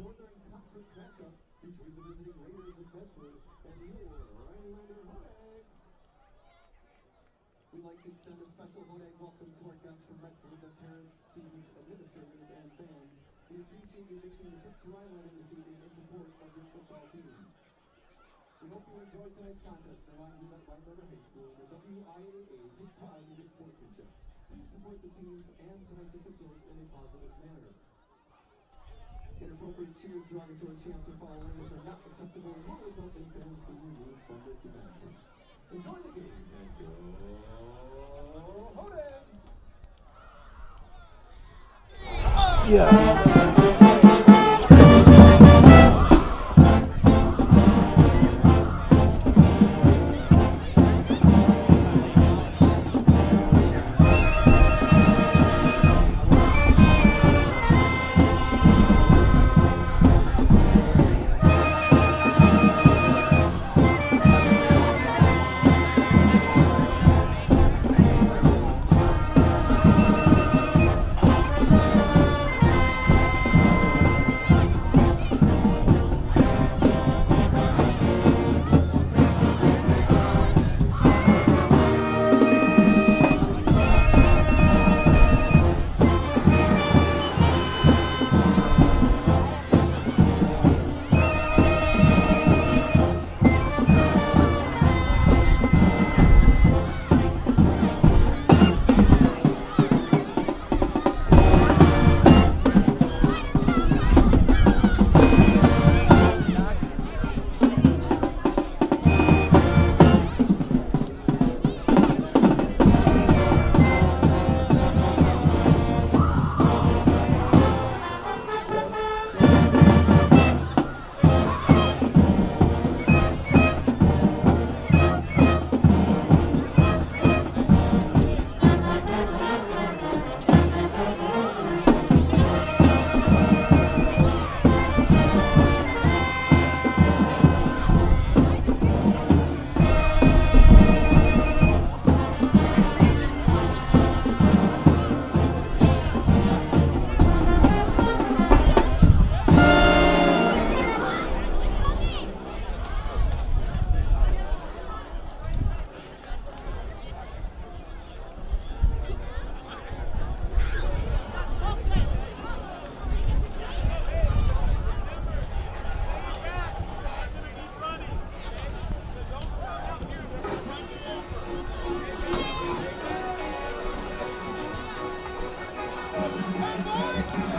Northern Conference matchup between the visiting Raiders of Medford and your Rhinelander Hodags. We'd like to extend a special Hodag welcome to our guests from Medford, the parents, students, administrators, and fans. We appreciate you making the trip to Rhinelander this evening in support of your football team. We hope you enjoyed tonight's contest. Remind you that Rhinelander High School and the WIAA take pride in its sportsmanship. Please support the team and tonight's episode in a positive manner. Inappropriate cheers, derogatory chants, or following which are not acceptable will result in fans being removed from this event. Enjoy the game and go Hodags! Yeah.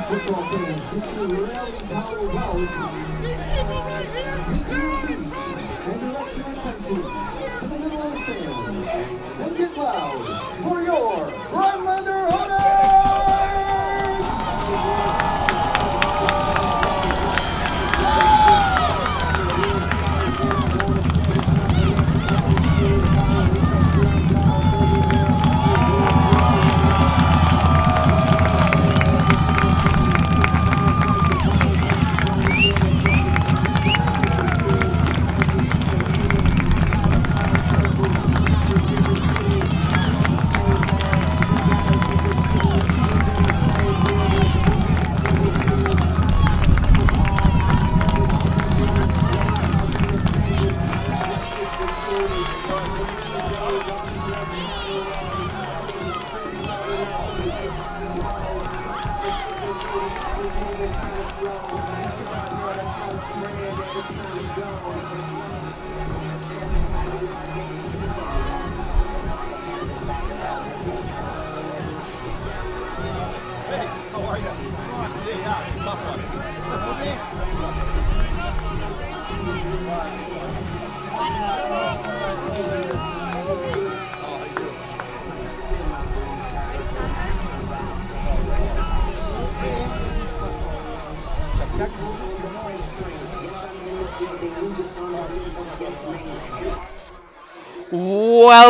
Football fans, get your rally towels out and direct your attention to the middle of the stand and get loud for your Rhinelander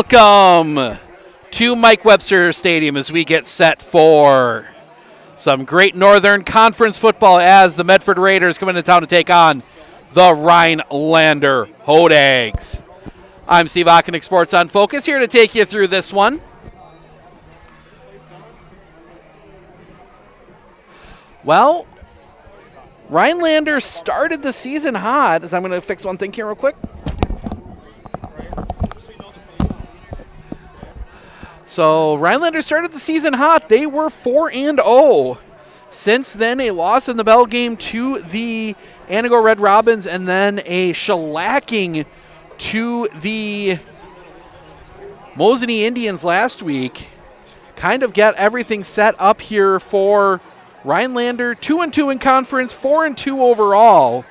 Welcome to Mike Webster Stadium as we get set for some great Northern Conference football as the Medford Raiders come into town to take on the Rhinelander Hodags. I'm Steve Ockenick, Sports on Focus, here to take you through this one. Well, Rhinelander started the season hot. I'm going to fix one thing here real quick. So Rhinelander started the season hot. They were 4-0. Since then, a loss in the bell game to the Anago Red Robins, and then a shellacking to the Mosinee Indians last week. Kind of get everything set up here for Rhinelander. 2-2 in conference, 4-2 overall.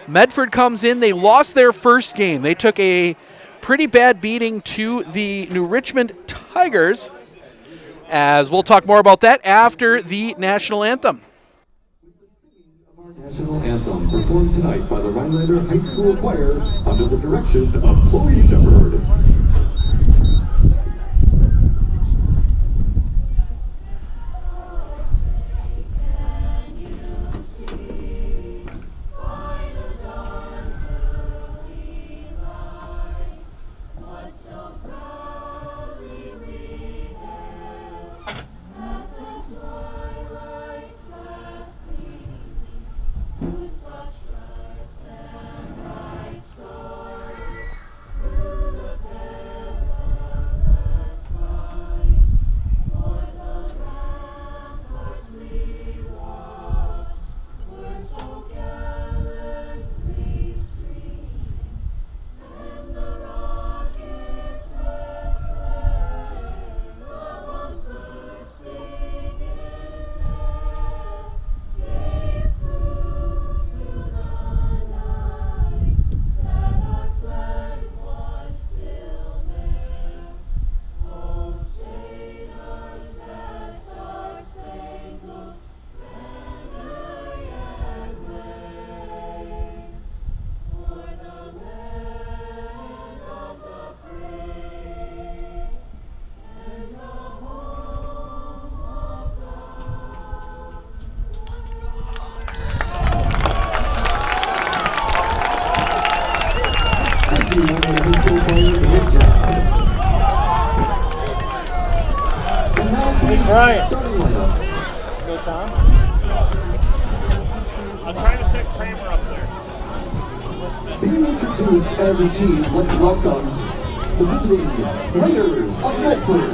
Medford comes in. They lost their first game. They took a pretty bad beating to the New Richmond Tigers, as we'll talk more about that after the national anthem. Our national anthem performed tonight by the Rhinelander High School Choir under the direction of Chloe Shepard. Brian. Go, Tom. I'm trying to set Kramer up there. Being introduced as a team, let's welcome the visiting Raiders of Medford.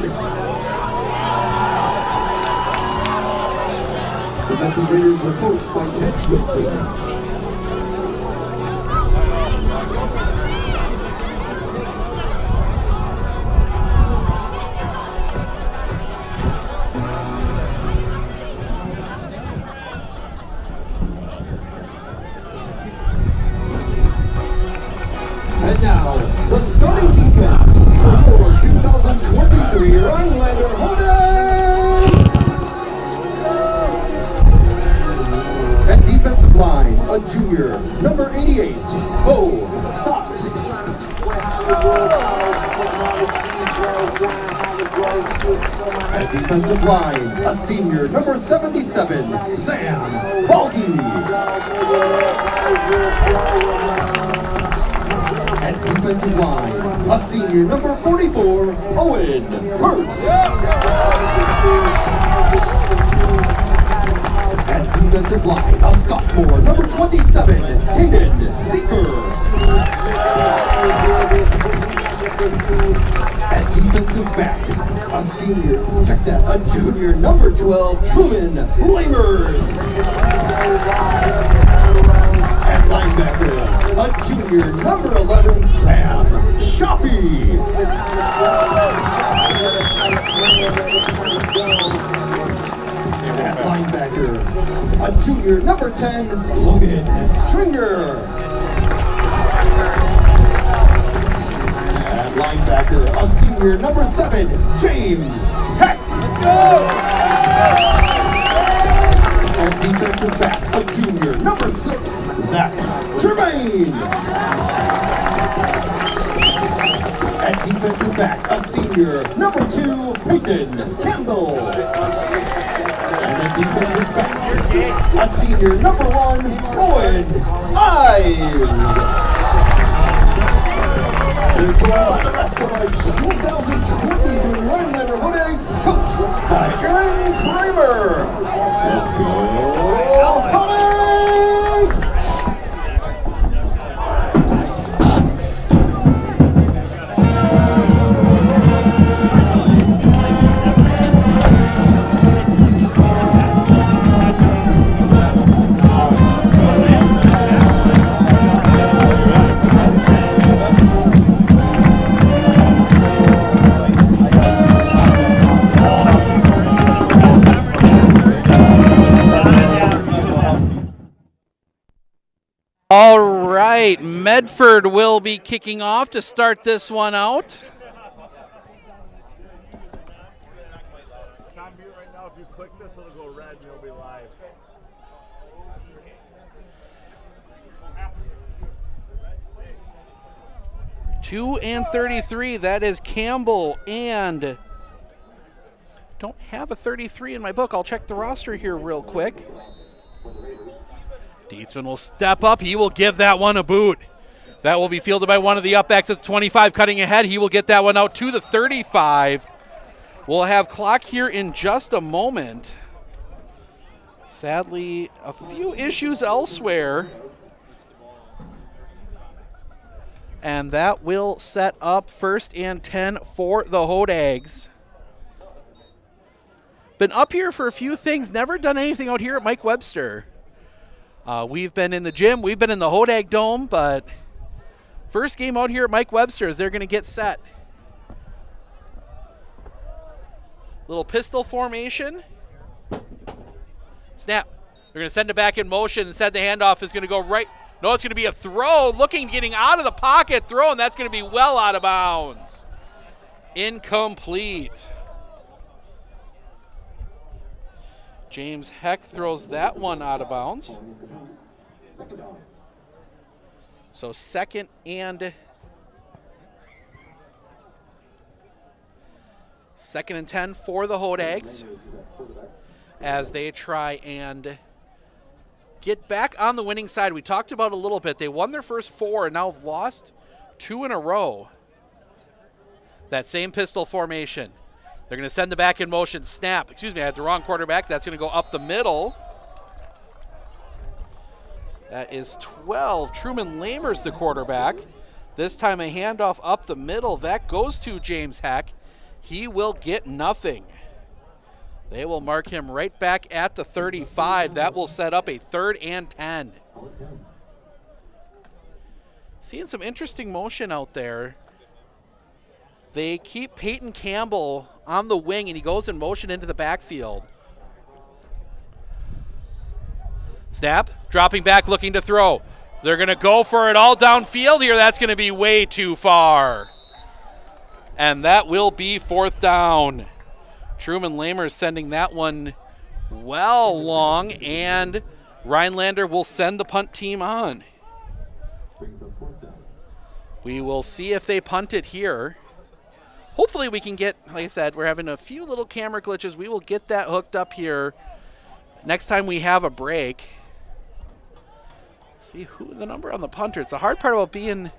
The Medford Raiders are coached by Ted Wilson. And now, the starting defense for 2023 Rhinelander Hold'em! At defensive line, a junior, number 88, Bo Stott. At defensive line, a senior, number 77, Sam Balgi. At defensive line, a senior, number 44, Owen Hurst. At defensive line, a sophomore, number 27, Hayden Seeker. At defensive back, a senior, check that, a junior, number 12, Truman Lamers. At linebacker, a junior, number 11, Sam Shoppy. At linebacker, a junior, number 10, Logan Stringer. At linebacker, a senior, number 7, James Heck. At defensive back, a junior, number 6, Zach Tremaine. At defensive back, a senior, number 2, Peyton Campbell. And at defensive back, a senior, number 1, Owen Ives. They're joined by the rest of our 2023 Rhinelander Hoodeggs, coached by Aaron Kramer. Let's go, Holly! All right, Medford will be kicking off to start this one out. Tom, right now, if you click this, it'll go red and you'll be live. 2 and 33, that is Campbell, and don't have a 33 in my book. I'll check the roster here real quick. Dietzman will step up. He will give that one a boot. That will be fielded by one of the upbacks at the 25, cutting ahead. He will get that one out to the 35. We'll have clock here in just a moment. Sadly, a few issues elsewhere. And that will set up 1st and 10 for the Hodags. Been up here for a few things, never done anything out here at Mike Webster. We've been in the gym, we've been in the Hodag Dome, but first game out here at Mike Webster as they're going to get set. Little pistol formation. Snap. They're going to send it back in motion. Instead, the handoff is going to go right. No, it's going to be a throw. Getting out of the pocket, throw, and that's going to be well out of bounds. Incomplete. James Heck throws that one out of bounds. So 2nd and 10 for the Hodags as they try and get back on the winning side. We talked about it a little bit. They won their first 4 and now have lost 2 in a row. That same pistol formation. They're going to send the back in motion. Snap. Excuse me, I had the wrong quarterback. That's going to go up the middle. That is 12. Truman Lamer's the quarterback. This time a handoff up the middle. That goes to James Heck. He will get nothing. They will mark him right back at the 35. That will set up a 3rd and 10. Seeing some interesting motion out there. They keep Peyton Campbell on the wing, and he goes in motion into the backfield. Snap, dropping back, looking to throw. They're going to go for it all downfield here. That's going to be way too far. And that will be 4th down. Truman Lamer sending that one well long, and Rhinelander will send the punt team on. We will see if they punt it here. Hopefully we can get, like I said, we're having a few little camera glitches. We will get that hooked up here next time we have a break. See who the number on the punter. It's the hard part about being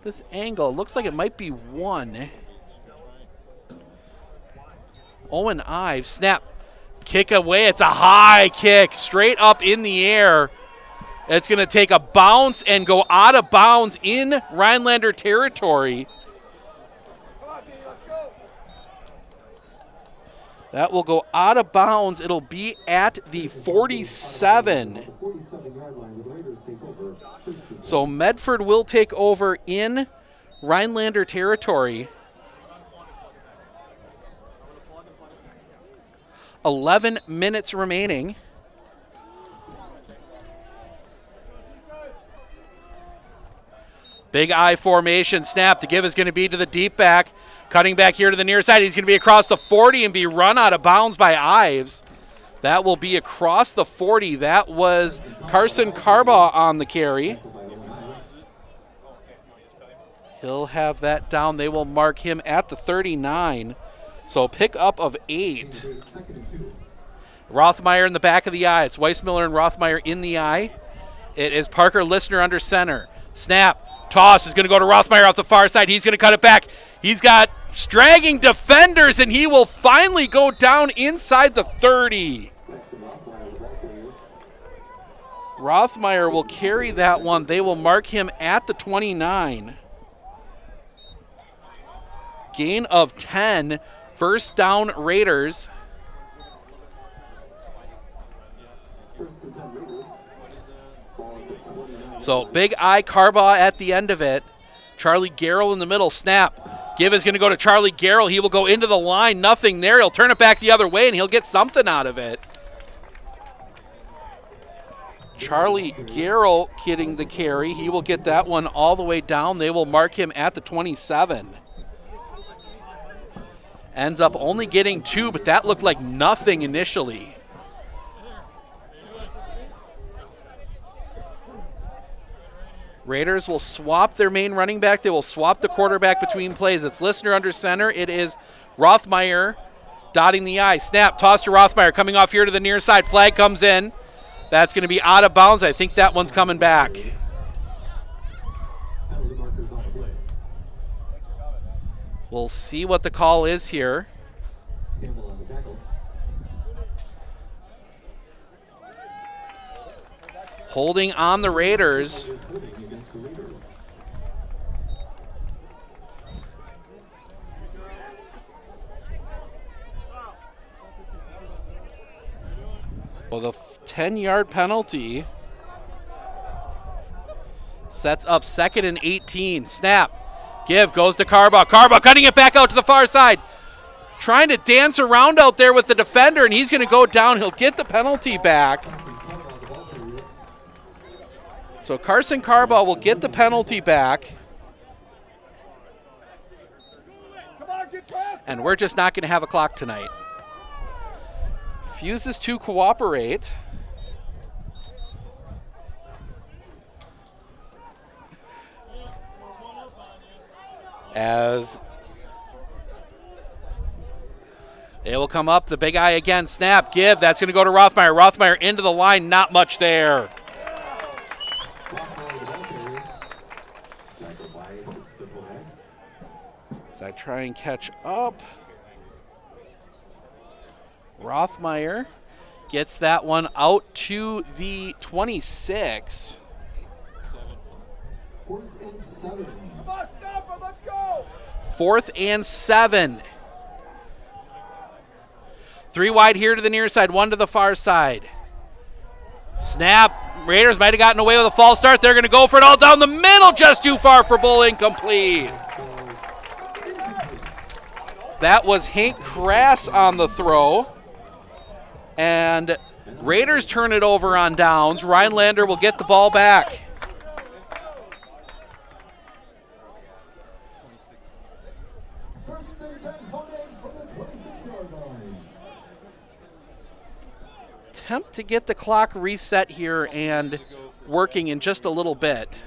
this angle. It looks like it might be 1. Owen Ives, snap, kick away. It's a high kick, straight up in the air. It's going to take a bounce and go out of bounds in Rhinelander territory. That will go out of bounds. It'll be at the 47. So Medford will take over in Rhinelander territory. 11 minutes remaining. Big I formation snap. The give is going to be to the deep back. Cutting back here to the near side. He's going to be across the 40 and be run out of bounds by Ives. That will be across the 40. That was Carson Carbaugh on the carry. He'll have that down. They will mark him at the 39. So a pickup of 8. Rothmeyer in the back of the eye. It's Weissmiller and Rothmeyer in the eye. It is Parker Listener under center. Snap. Toss is going to go to Rothmeyer off the far side. He's going to cut it back. He's got straggling defenders, and he will finally go down inside the 30. Rothmeyer will carry that one. They will mark him at the 29. Gain of 10. First down, Raiders. So big I Carbaugh at the end of it. Charlie Garrell in the middle. Snap. Give is going to go to Charlie Garrell. He will go into the line. Nothing there. He'll turn it back the other way, and he'll get something out of it. Charlie Garrell getting the carry. He will get that one all the way down. They will mark him at the 27. Ends up only getting 2, but that looked like nothing initially. Raiders will swap their main running back. They will swap the quarterback between plays. It's Listener under center. It is Rothmeyer dotting the I. Snap, toss to Rothmeyer, coming off here to the near side. Flag comes in. That's going to be out of bounds. I think that one's coming back. We'll see what the call is here. Holding on the Raiders. Well, the 10-yard penalty sets up 2nd and 18. Snap. Give goes to Carbaugh. Carbaugh cutting it back out to the far side. Trying to dance around out there with the defender, and he's going to go down. He'll get the penalty back. So Carson Carbaugh will get the penalty back. And we're just not going to have a clock tonight. Refuses to cooperate. As it will come up, the big eye again. Snap, give. That's going to go to Rothmeyer. Rothmeyer into the line. Not much there. As I try and catch up. Rothmeyer gets that one out to the 26. 4th and 7. Come on, stop it, let's go. 4th and 7. 3 wide here to the near side, 1 to the far side. Snap. Raiders might have gotten away with a false start. They're going to go for it all down the middle, just too far for Bull, incomplete. That was Hank Crass on the throw. And Raiders turn it over on downs. Rhinelander will get the ball back. Attempt to get the clock reset here and working in just a little bit.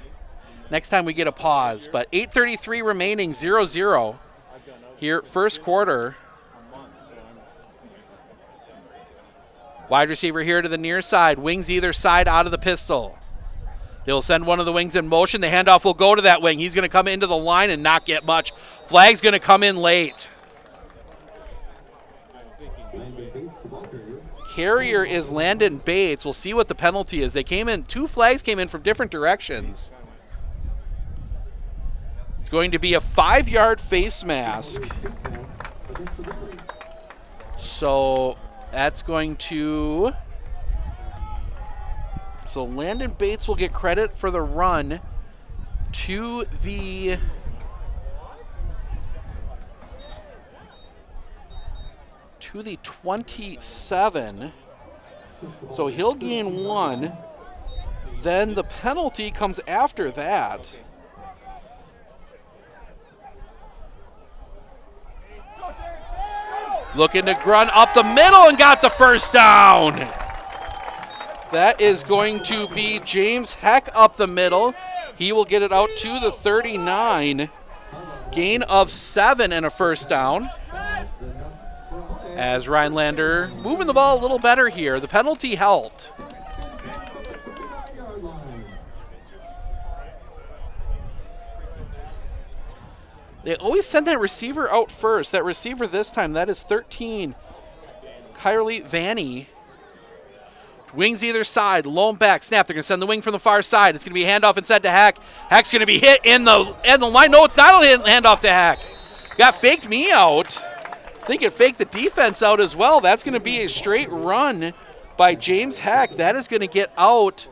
Next time we get a pause. But 8:33 remaining, 0-0 here, first quarter. Wide receiver here to the near side. Wings either side out of the pistol. They'll send one of the wings in motion. The handoff will go to that wing. He's going to come into the line and not get much. Flag's going to come in late. Carrier is Landon Bates. We'll see what the penalty is. They came in, 2 flags came in from different directions. It's going to be a 5-yard face mask. So that's going to... So Landon Bates will get credit for the run to the... to the 27. So he'll gain 1. Then the penalty comes after that. Looking to run up the middle and got the first down. That is going to be James Heck up the middle. He will get it out to the 39. Gain of 7 and a first down. As Rhinelander moving the ball a little better here. The penalty helped. They always send that receiver out first. That receiver this time, that is 13. Kylie Vanny. Wings either side, lone back, snap. They're going to send the wing from the far side. It's going to be a handoff inside to Hack. Hack's going to be hit in the line. No, it's not a handoff to Hack. Got faked me out. I think it faked the defense out as well. That's going to be a straight run by James Hack. That is going to get out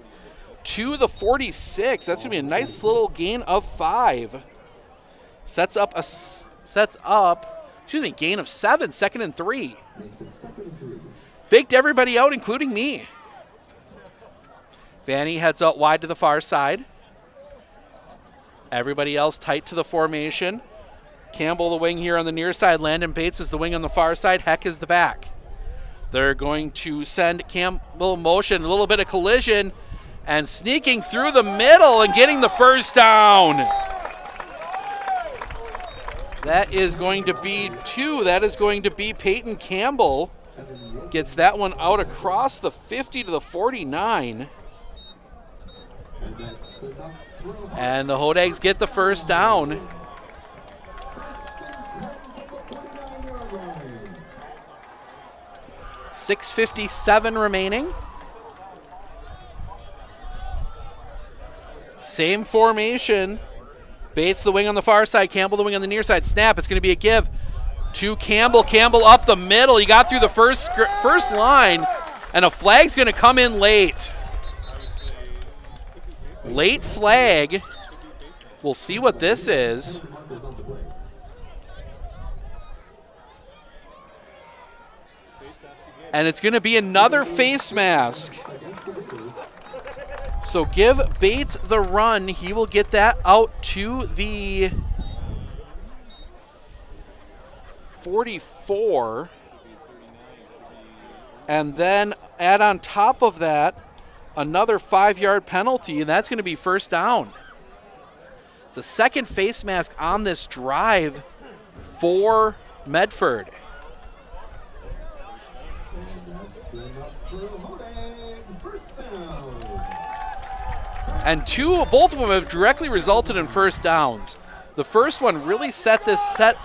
to the 46. That's going to be a nice little gain of 5. Sets up, gain of 7, 2nd and 3. Faked everybody out, including me. Vanny heads out wide to the far side. Everybody else tight to the formation. Campbell the wing here on the near side. Landon Bates is the wing on the far side. Heck is the back. They're going to send Campbell in motion. A little bit of collision. And sneaking through the middle and getting the first down. That is going to be 2. That is going to be Peyton Campbell. Gets that one out across the 50 to the 49. And the Hodags get the first down. .6:57 remaining. Same formation. Bates the wing on the far side, Campbell the wing on the near side. Snap, it's going to be a give to Campbell. Campbell up the middle. He got through the first line, and a flag's going to come in late. Late flag. We'll see what this is. And it's going to be another face mask. So give Bates the run. He will get that out to the 44. And then add on top of that another 5-yard penalty, and that's going to be first down. It's the second face mask on this drive for Medford. And both of them have directly resulted in first downs. The first one really set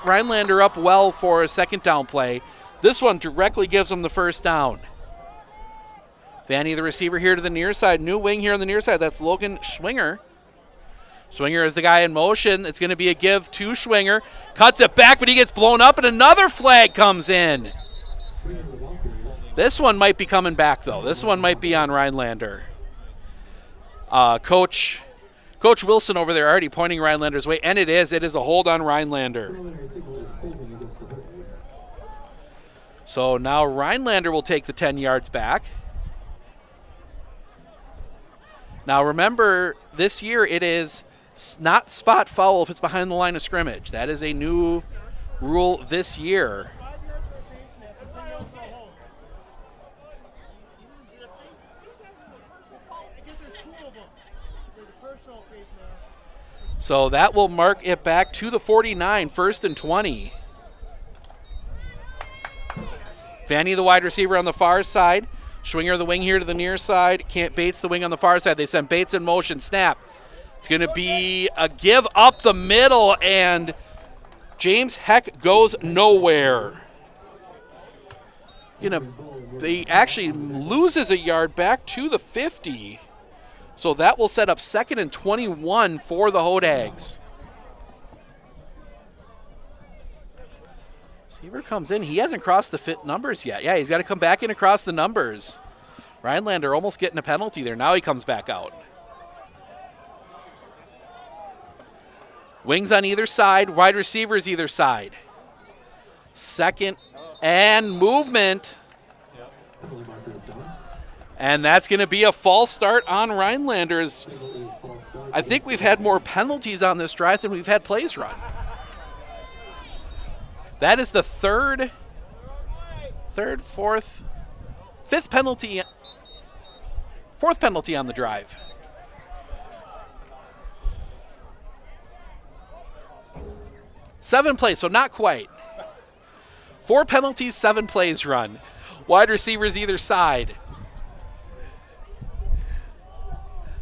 Rhinelander up well for a second down play. This one directly gives them the first down. Vanny, the receiver here to the near side. New wing here on the near side. That's Logan Schwinger. Schwinger is the guy in motion. It's going to be a give to Schwinger. Cuts it back, but he gets blown up, and another flag comes in. This one might be coming back, though. This one might be on Rhinelander. Coach Wilson over there already pointing Rhinelander's way, and it is a hold on Rhinelander. So now Rhinelander will take the 10 yards back. Now remember, this year it is not spot foul if it's behind the line of scrimmage. That is a new rule this year. So that will mark it back to the 49, 1st and 20. Vanny, the wide receiver on the far side. Schwinger, the wing here to the near side. Bates, the wing on the far side. They send Bates in motion. Snap. It's going to be a give up the middle, and James Heck goes nowhere. They actually loses a yard back to the 50. So that will set up 2nd and 21 for the Hodags. Receiver comes in. He hasn't crossed the numbers yet. Yeah, he's got to come back in across the numbers. Rhinelander almost getting a penalty there. Now he comes back out. Wings on either side. Wide receivers either side. Second and movement. And that's going to be a false start on Rhinelanders. I think we've had more penalties on this drive than we've had plays run. That is the fifth penalty, 4th penalty on the drive. Seven plays, so not quite. 4 penalties, 7 plays run. Wide receivers either side.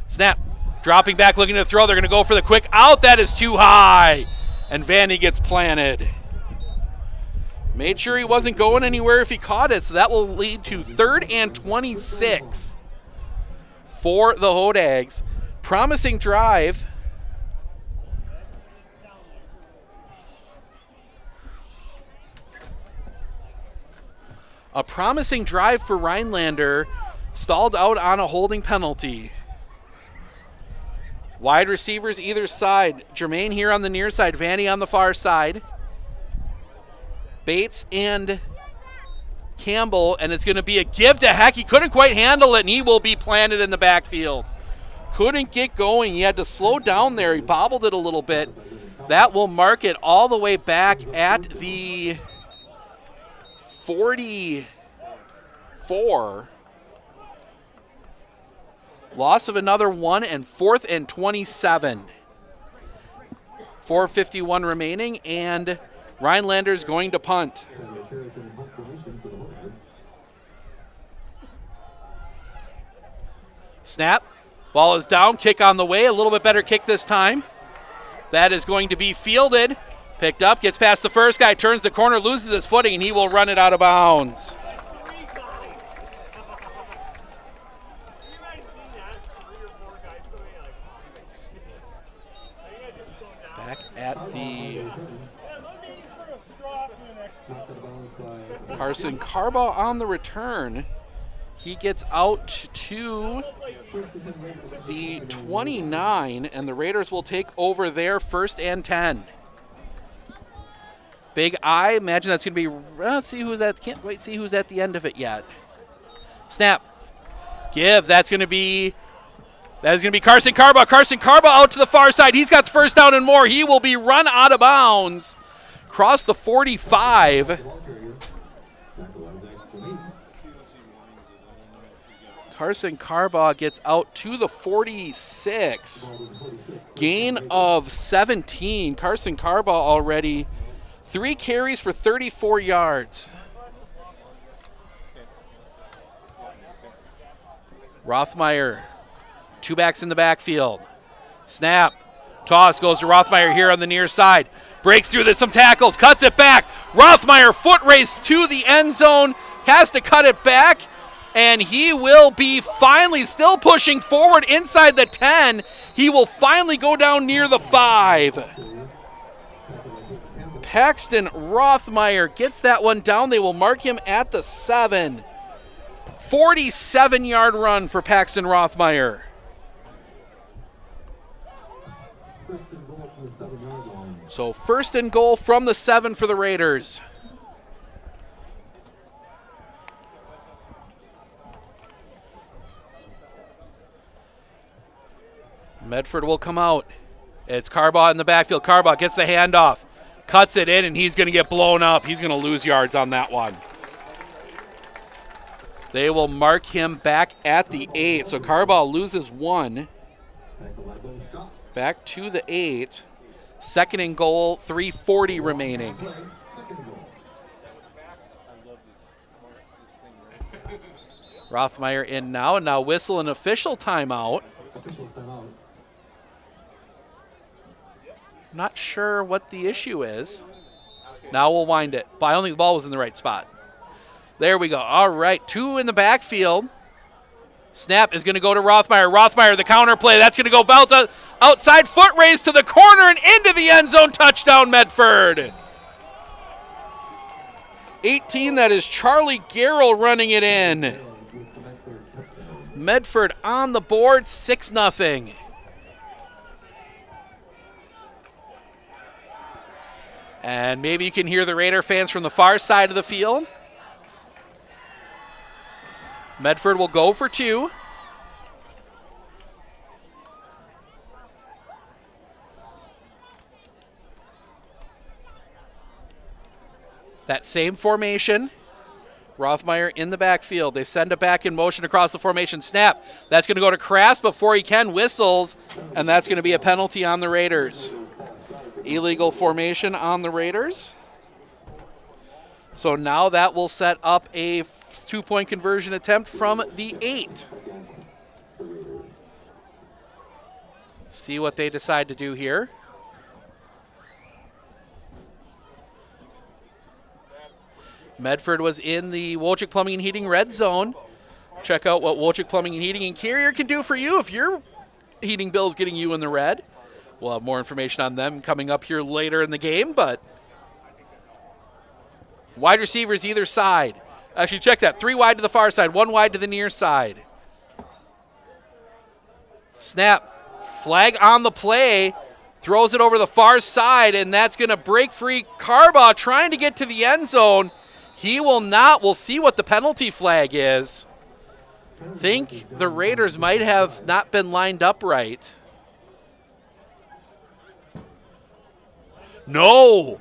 Snap. Dropping back, looking to throw. They're going to go for the quick out. That is too high. And Vanny gets planted. Made sure he wasn't going anywhere if he caught it. So that will lead to 3rd and 26 for the Hodags. Promising drive. A promising drive for Rhinelander. Stalled out on a holding penalty. Wide receivers either side. Jermaine here on the near side. Vanny on the far side. Bates and Campbell, and it's going to be a give to Heck. He couldn't quite handle it, and he will be planted in the backfield. Couldn't get going. He had to slow down there. He bobbled it a little bit. That will mark it all the way back at the 44. Loss of another one, and 4th and 27. 4:51 remaining, and Rhinelander's going to punt. Snap. Ball is down. Kick on the way. A little bit better kick this time. That is going to be fielded. Picked up. Gets past the first guy. Turns the corner. Loses his footing, and he will run it out of bounds. Back at the Carson Carbaugh on the return. He gets out to the 29, and the Raiders will take over there 1st and 10. Big I, imagine that's going to be, let's see who's that, can't wait to see who's at the end of it yet. Snap. Give, that's going to be Carson Carbaugh. Carson Carbaugh out to the far side. He's got the first down and more. He will be run out of bounds. Cross the 45. Carson Carbaugh gets out to the 46. Gain of 17. Carson Carbaugh already 3 carries for 34 yards. Rothmeyer, 2 backs in the backfield. Snap. Toss goes to Rothmeyer here on the near side. Breaks through some tackles, cuts it back. Rothmeyer foot race to the end zone. Has to cut it back. And he will be finally still pushing forward inside the 10. He will finally go down near the 5. Paxton Rothmeyer gets that one down. They will mark him at the 7. 47-yard run for Paxton Rothmeyer. So 1st and goal from the 7 for the Raiders. Medford will come out. It's Carbaugh in the backfield. Carbaugh gets the handoff, cuts it in, and he's going to get blown up. He's going to lose yards on that one. They will mark him back at the 8. So Carbaugh loses 1. Back to the 8. 2nd and goal, 3:40 remaining. Rothmeyer in now, and now whistle an official timeout. Not sure what the issue is. Now we'll wind it. But I don't think the ball was in the right spot. There we go. All right, 2 in the backfield. Snap is going to go to Rothmeyer. Rothmeyer, the counter play. That's going to go belt outside, foot race to the corner and into the end zone. Touchdown, Medford. 18, that is Charlie Garrell running it in. Medford on the board, 6-0. And maybe you can hear the Raider fans from the far side of the field. Medford will go for 2. That same formation. Rothmeyer in the backfield. They send it back in motion across the formation. Snap. That's going to go to Krass before he can. Whistles, and that's going to be a penalty on the Raiders. Illegal formation on the Raiders. So now that will set up a 2-point conversion attempt from the 8. See what they decide to do here. Medford was in the Wojcik Plumbing and Heating red zone. Check out what Wojcik Plumbing and Heating and Carrier can do for you if your heating bill is getting you in the red. We'll have more information on them coming up here later in the game, but wide receivers either side. Actually, check that. 3 wide to the far side, 1 wide to the near side. Snap. Flag on the play. Throws it over the far side, and that's going to break free. Carbaugh trying to get to the end zone. He will not. We'll see what the penalty flag is. Think the Raiders might have not been lined up right. No.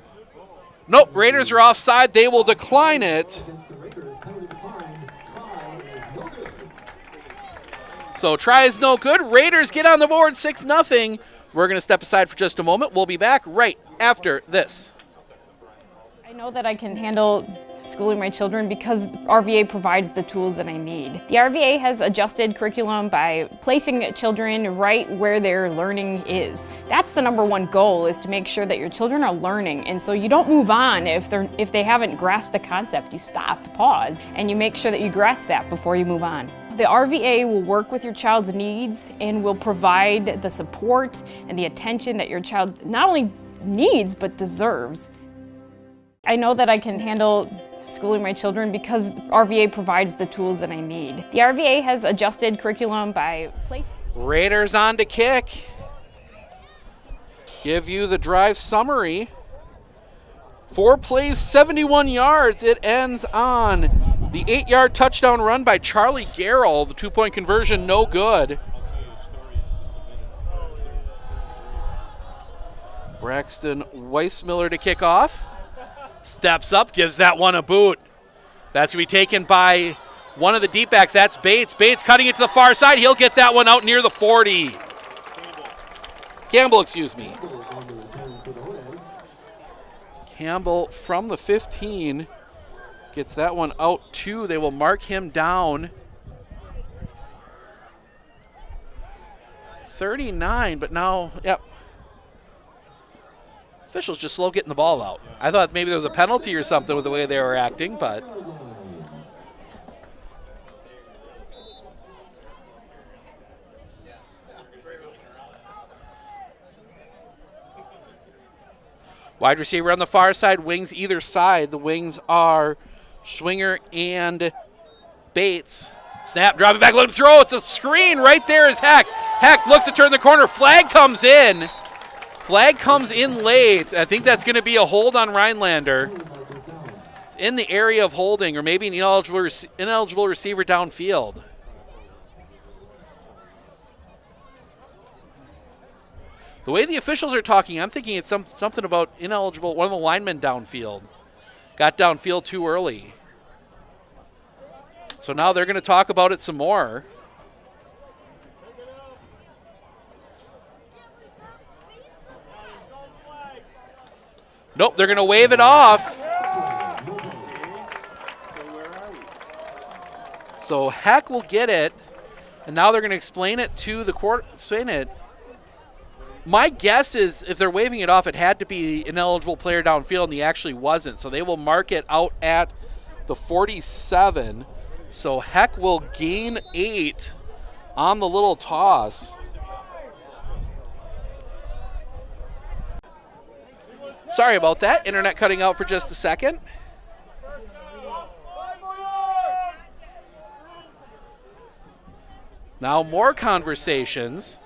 Nope, Raiders are offside. They will decline it. So try is no good. Raiders get on the board 6-0. We're going to step aside for just a moment. We'll be back right after this. I know that I can handle schooling my children because RVA provides the tools that I need. The RVA has adjusted curriculum by placing children right where their learning is. That's the #1 goal, is to make sure that your children are learning, and so you don't move on if they haven't grasped the concept. You stop, pause, and you make sure that you grasp that before you move on. The RVA will work with your child's needs and will provide the support and the attention that your child not only needs but deserves. I know that I can handle schooling my children because RVA provides the tools that I need. The RVA has adjusted curriculum by placing. Raiders on to kick. Give you the drive summary. 4 plays, 71 yards. It ends on the 8-yard touchdown run by Charlie Garrell. The 2-point conversion, no good. Braxton Weissmiller to kick off. Steps up, gives that one a boot. That's going to be taken by one of the deep backs. That's Bates. Bates cutting it to the far side. He'll get that one out near the 40. Campbell, excuse me. Campbell from the 15 gets that one out too. They will mark him down. 39, but now, yep. Officials just slow getting the ball out. I thought maybe there was a penalty or something with the way they were acting, but wide receiver on the far side, wings either side. The wings are Schwinger and Bates. Snap, drop it back, let him throw. It's a screen. Right there is Heck. Heck looks to turn the corner. Flag comes in. Flag comes in late. I think that's going to be a hold on Rhinelander. It's in the area of holding, or maybe an ineligible receiver downfield. The way the officials are talking, I'm thinking it's something about ineligible, one of the linemen downfield. Got downfield too early. So now they're going to talk about it some more. Nope, they're going to wave it off. So Heck will get it, and now they're going to explain it to the court. My guess is if they're waving it off, it had to be an ineligible player downfield, and he actually wasn't. So they will mark it out at the 47. So Heck will gain 8 on the little toss. Sorry about that. Internet cutting out for just a second. Now more conversations.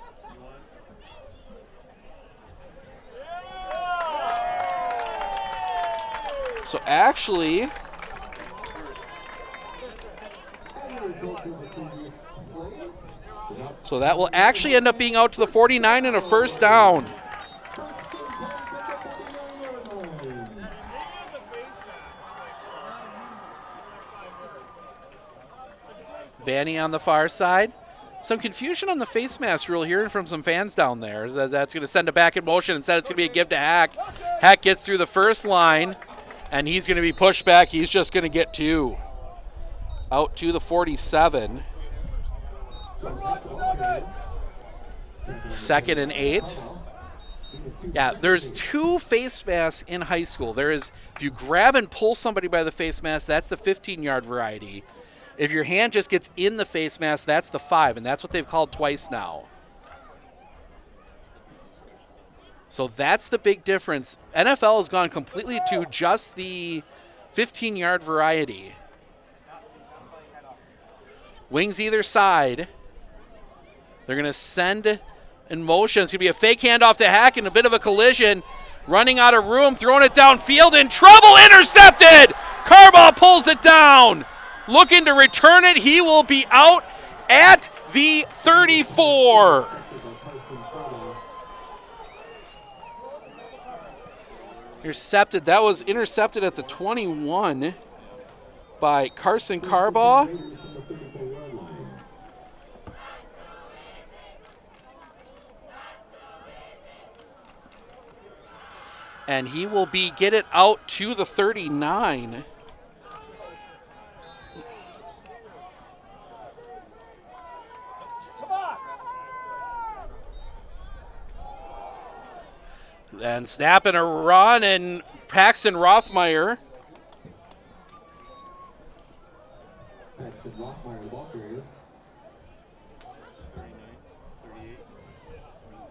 So actually, that will actually end up being out to the 49 and a first down. Vanny on the far side. Some confusion on the face mask rule here from some fans down there. That's going to send it back in motion. Instead, it's going to be a give to Hack. Hack gets through the first line, and he's going to be pushed back. He's just going to get 2. Out to the 47. 2nd and 8. Yeah, there's 2 face masks in high school. There is, if you grab and pull somebody by the face mask, that's the 15-yard variety. If your hand just gets in the face mask, that's the 5, and that's what they've called twice now. So that's the big difference. NFL has gone completely to just the 15-yard variety. Wings either side. They're going to send in motion. It's going to be a fake handoff to Hack and a bit of a collision. Running out of room, throwing it downfield, in trouble, intercepted! Carbaugh pulls it down. Looking to return it. He will be out at the 34. Intercepted. That was intercepted at the 21 by Carson Carbaugh. And he will get it out to the 39. Then snap and a run, and Paxton Rothmeyer. Paxton Rothmeyer, the ball carrier.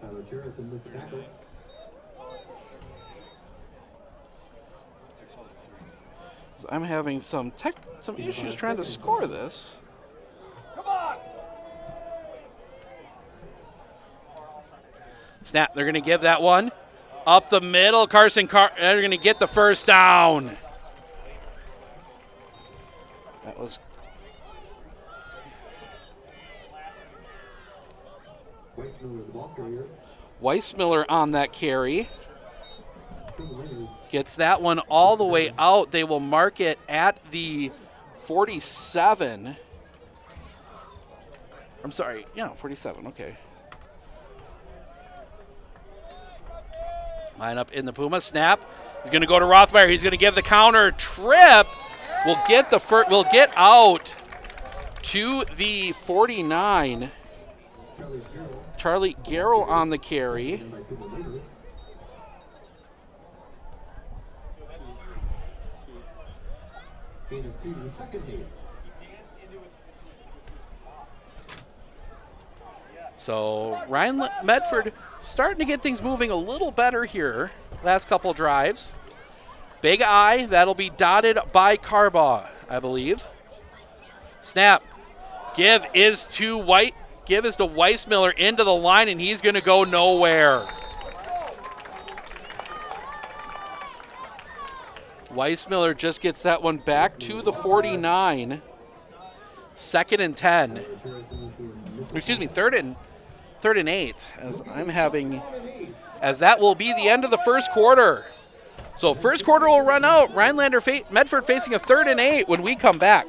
Tyler Charrington with the tackle. I'm having some issues trying to score this. Come on! Snap, they're going to give that one. Up the middle, they're going to get the first down. That was... Weissmiller, the ball carrier. Weissmiller on that carry. Gets that one all the way out. They will mark it at the 47. I'm sorry, 47, okay. Line up in the Puma, snap. He's going to go to Rothmeyer. He's going to give the counter trip. We'll get out to the 49. Charlie Garrell on the carry. So Medford starting to get things moving a little better here last couple drives. Big I, that'll be dotted by Carbaugh, I believe. Snap. Give is to Weissmiller into the line, and he's going to go nowhere. Weissmiller just gets that one back to the 49. Second and 10. Excuse me, third and 8. As that will be the end of the first quarter. So first quarter will run out. Rhinelander Medford facing a 3rd and 8 when we come back.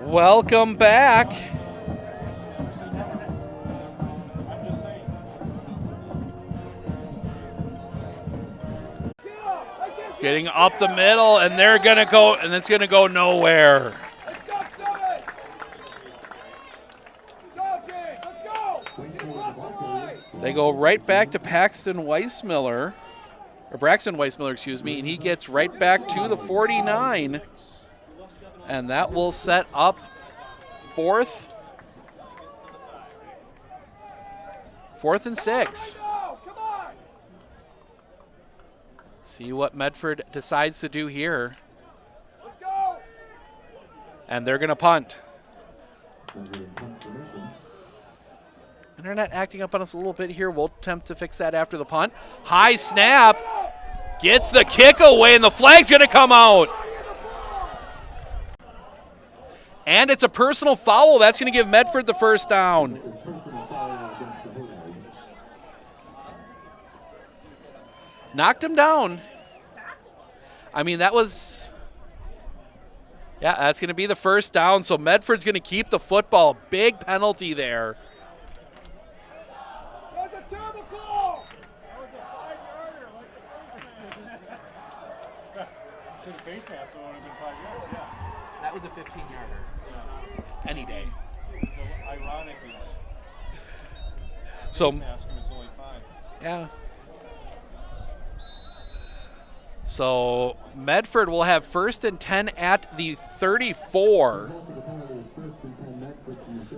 Welcome back. Getting up the middle, and they're going to go, and it's going to go nowhere. Let's go, Summit! Go, James! Let's go! They go right back to Braxton Weissmiller, excuse me, and he gets right back to the 49. And that will set up 4th and 6. See what Medford decides to do here. And they're going to punt. Internet acting up on us a little bit here. We'll attempt to fix that after the punt. High snap. Gets the kick away, and the flag's going to come out. And it's a personal foul. That's going to give Medford the first down. Knocked him down. I mean, that was, yeah, that's going to be the first down. So Medford's going to keep the football. Big penalty there. That's a terrible call. That was a 5-yarder. The face mask would have been 5 yards, yeah. That was a 15-yarder. Yeah. Any day. The ironic is So, mask and it's only 5. yeah. So Medford will have 1st and 10 at the 34.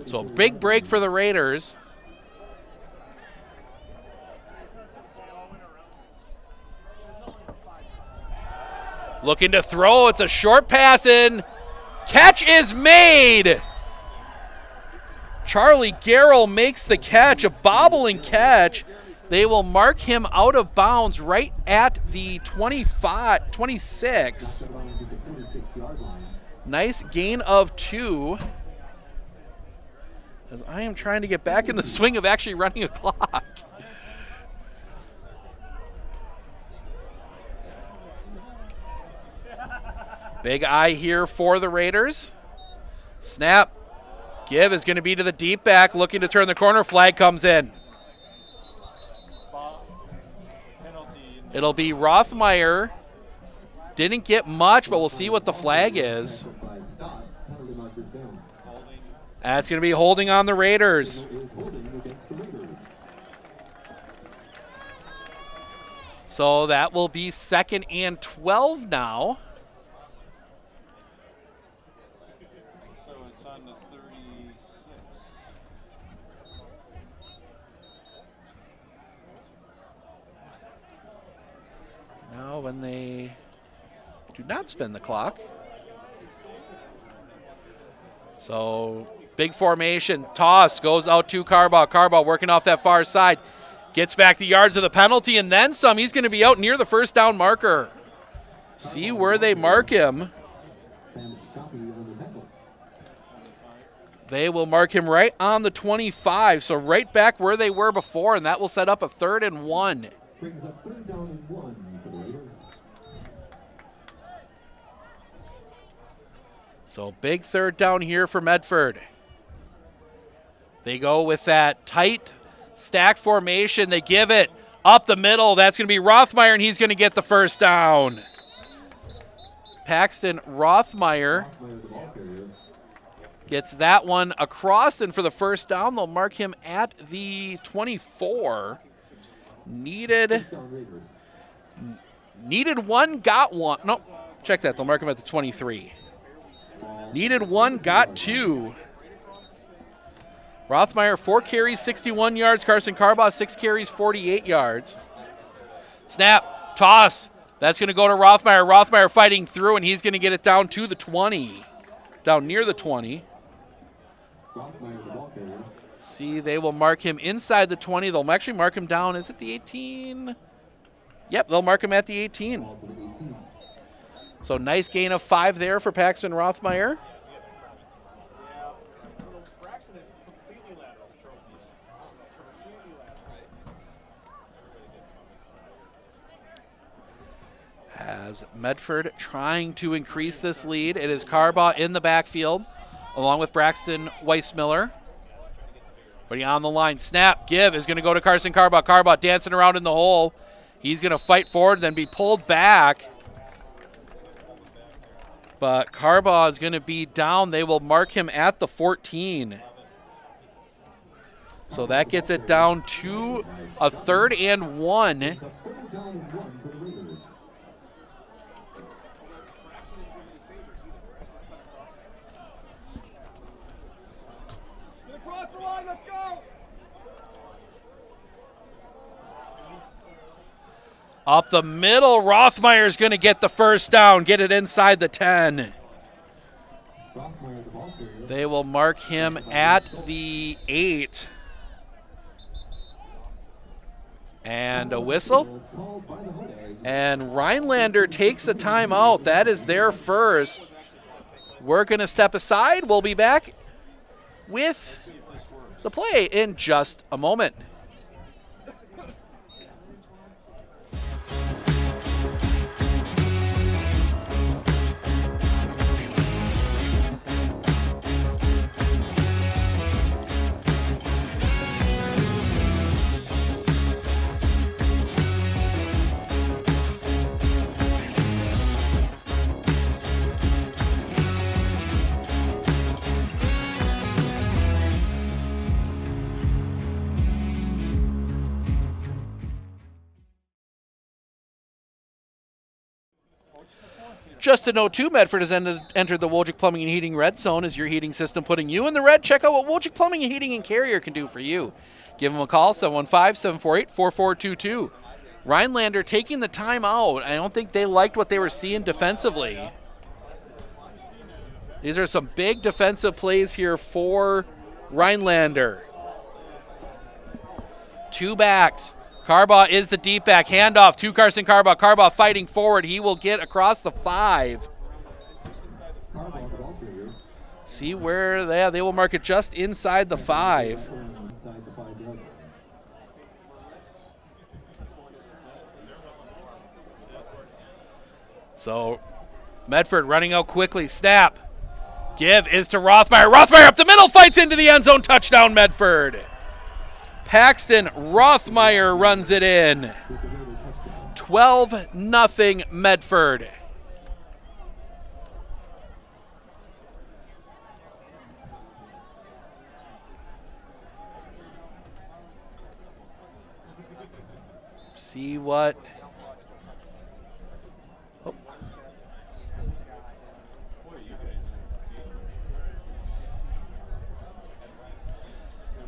So big break for the Raiders. Looking to throw. It's a short pass in. Catch is made. Charlie Garrell makes the catch, a bobbling catch. They will mark him out of bounds right at the 26. Nice gain of 2. As I am trying to get back in the swing of actually running a clock. Big eye here for the Raiders. Snap. Give is going to be to the deep back, looking to turn the corner. Flag comes in. It'll be Rothmeyer. Didn't get much, but we'll see what the flag is. That's going to be holding on the Raiders. So that will be 2nd and 12 now. So it's on the 36. Now when they do not spin the clock. So big formation, toss, goes out to Carbaugh. Carbaugh working off that far side. Gets back the yards of the penalty and then some. He's going to be out near the first down marker. See where they mark him. They will mark him right on the 25, so right back where they were before, and that will set up a 3rd and 1. Brings up 3rd down and 1 for the Raiders. So big 3rd down here for Medford. They go with that tight stack formation. They give it up the middle. That's going to be Rothmeyer, and he's going to get the first down. Paxton Rothmeyer gets that one across, and for the first down, they'll mark him at the 24. Needed one, got one. No, check that. They'll mark him at the 23. Needed one, got 2. Rothmeyer, 4 carries, 61 yards. Carson Carbaugh, 6 carries, 48 yards. Snap, toss. That's going to go to Rothmeyer. Rothmeyer fighting through, and he's going to get it down to the 20. Down near the 20. See, they will mark him inside the 20. They'll actually mark him down. Is it the 18? Yep, they'll mark him at the 18. So nice gain of 5 there for Paxton Rothmeyer. As Medford trying to increase this lead. It is Carbaugh in the backfield, along with Braxton Weissmiller. But he on the line. Snap, give is going to go to Carson Carbaugh. Carbaugh dancing around in the hole. He's going to fight forward, then be pulled back. But Carbaugh is going to be down. They will mark him at the 14. So that gets it down to a 3rd and 1. Across the line, let's go! Up the middle, Rothmeyer's going to get the first down, get it inside the 10. They will mark him at the 8. And a whistle. And Rhinelander takes a timeout. That is their first. We're going to step aside. We'll be back with the play in just a moment. Just to note, too, Medford has entered the Wojcik Plumbing and Heating red zone. Is your heating system putting you in the red? Check out what Wojcik Plumbing and Heating and Carrier can do for you. Give them a call, 715-748-4422. Rhinelander taking the time out. I don't think they liked what they were seeing defensively. These are some big defensive plays here for Rhinelander. Two backs. Carbaugh is the deep back. Handoff to Carson Carbaugh. Carbaugh fighting forward. He will get across the 5. See where they will mark it just inside the 5. So Medford running out quickly. Snap. Give is to Rothmeyer. Rothmeyer up the middle. Fights into the end zone. Touchdown, Medford. Paxton Rothmeyer runs it in. 12-0 Medford. See what? Oh.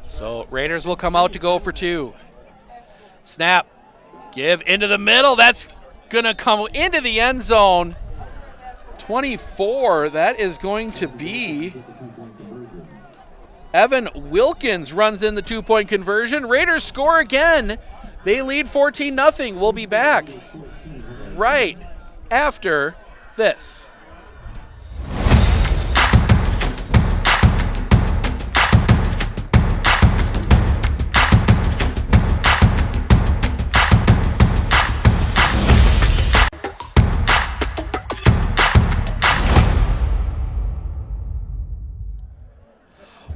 So Raiders will come out to go for 2. Snap. Give into the middle. That's going to come into the end zone. 24. That is going to be Evan Wilkins runs in the 2-point conversion. Raiders score again. They lead 14-0. We'll be back right after this.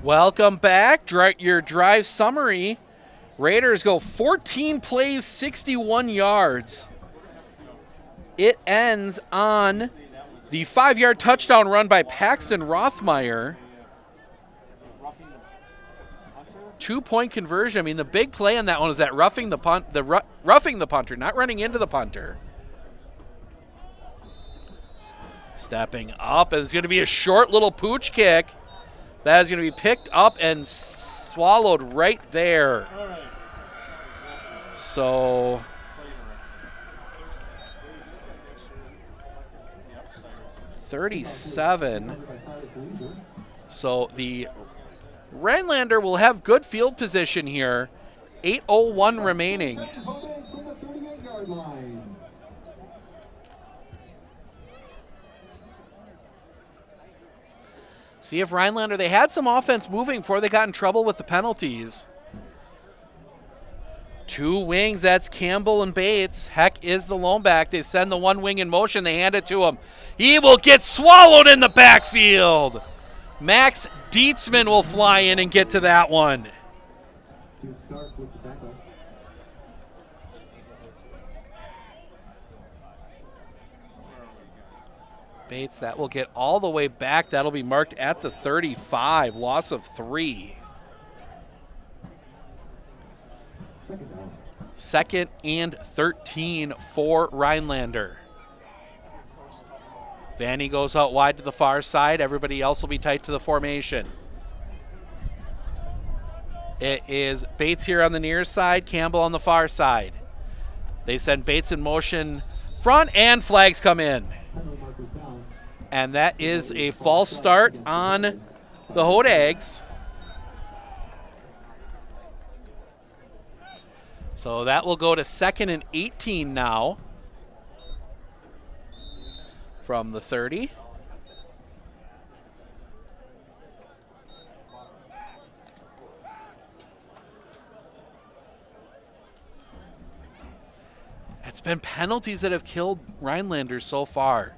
Welcome back. Your drive summary. Raiders go 14 plays, 61 yards. It ends on the 5-yard touchdown run by Paxton Rothmeyer. 2-point conversion. I mean, the big play on that one is that roughing the punter, not running into the punter. Stepping up, and it's going to be a short little pooch kick. That is going to be picked up and swallowed right there. So $37. So the Rhinelander will have good field position here. 8:01 remaining. See if Rhinelander, they had some offense moving before they got in trouble with the penalties. 2 wings, that's Campbell and Bates. Heck is the lone back. They send the 1 wing in motion. They hand it to him. He will get swallowed in the backfield. Max Dietzman will fly in and get to that one. Bates, that will get all the way back. That'll be marked at the 35. Loss of 3. Second and 13 for Rhinelander. Vanny goes out wide to the far side. Everybody else will be tight to the formation. It is Bates here on the near side, Campbell on the far side. They send Bates in motion front, and flags come in. And that is a false start on the Hodags. So that will go to 2nd and 18 now from the 30. It's been penalties that have killed Rhinelanders so far.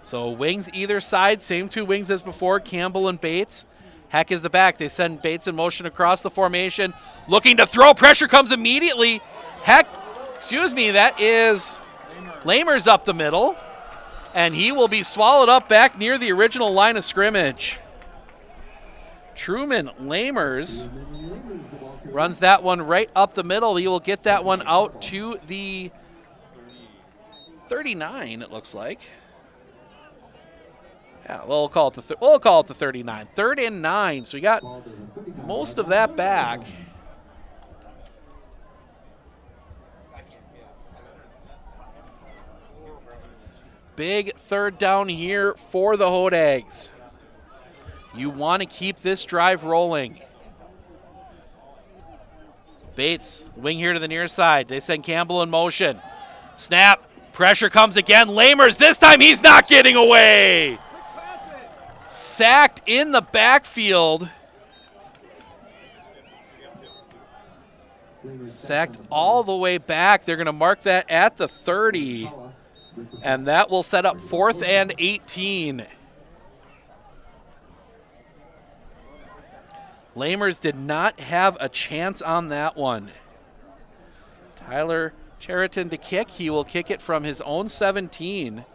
So wings either side, same 2 wings as before, Campbell and Bates. Heck is the back. They send Bates in motion across the formation. Looking to throw. Pressure comes immediately. Heck, that is Lamers up the middle. And he will be swallowed up back near the original line of scrimmage. Truman Lamers runs that one right up the middle. He will get that one out to the 39, it looks like. Yeah, we'll call it the 39. 3rd and 9. So we got most of that back. Big 3rd down here for the Hodags. You want to keep this drive rolling. Bates, wing here to the near side. They send Campbell in motion. Snap. Pressure comes again. Lamers, this time he's not getting away. Sacked in the backfield. Sacked all the way back. They're going to mark that at the 30. And that will set up 4th and 18. Lamers did not have a chance on that one. Tyler Cheriton to kick. He will kick it from his own 17.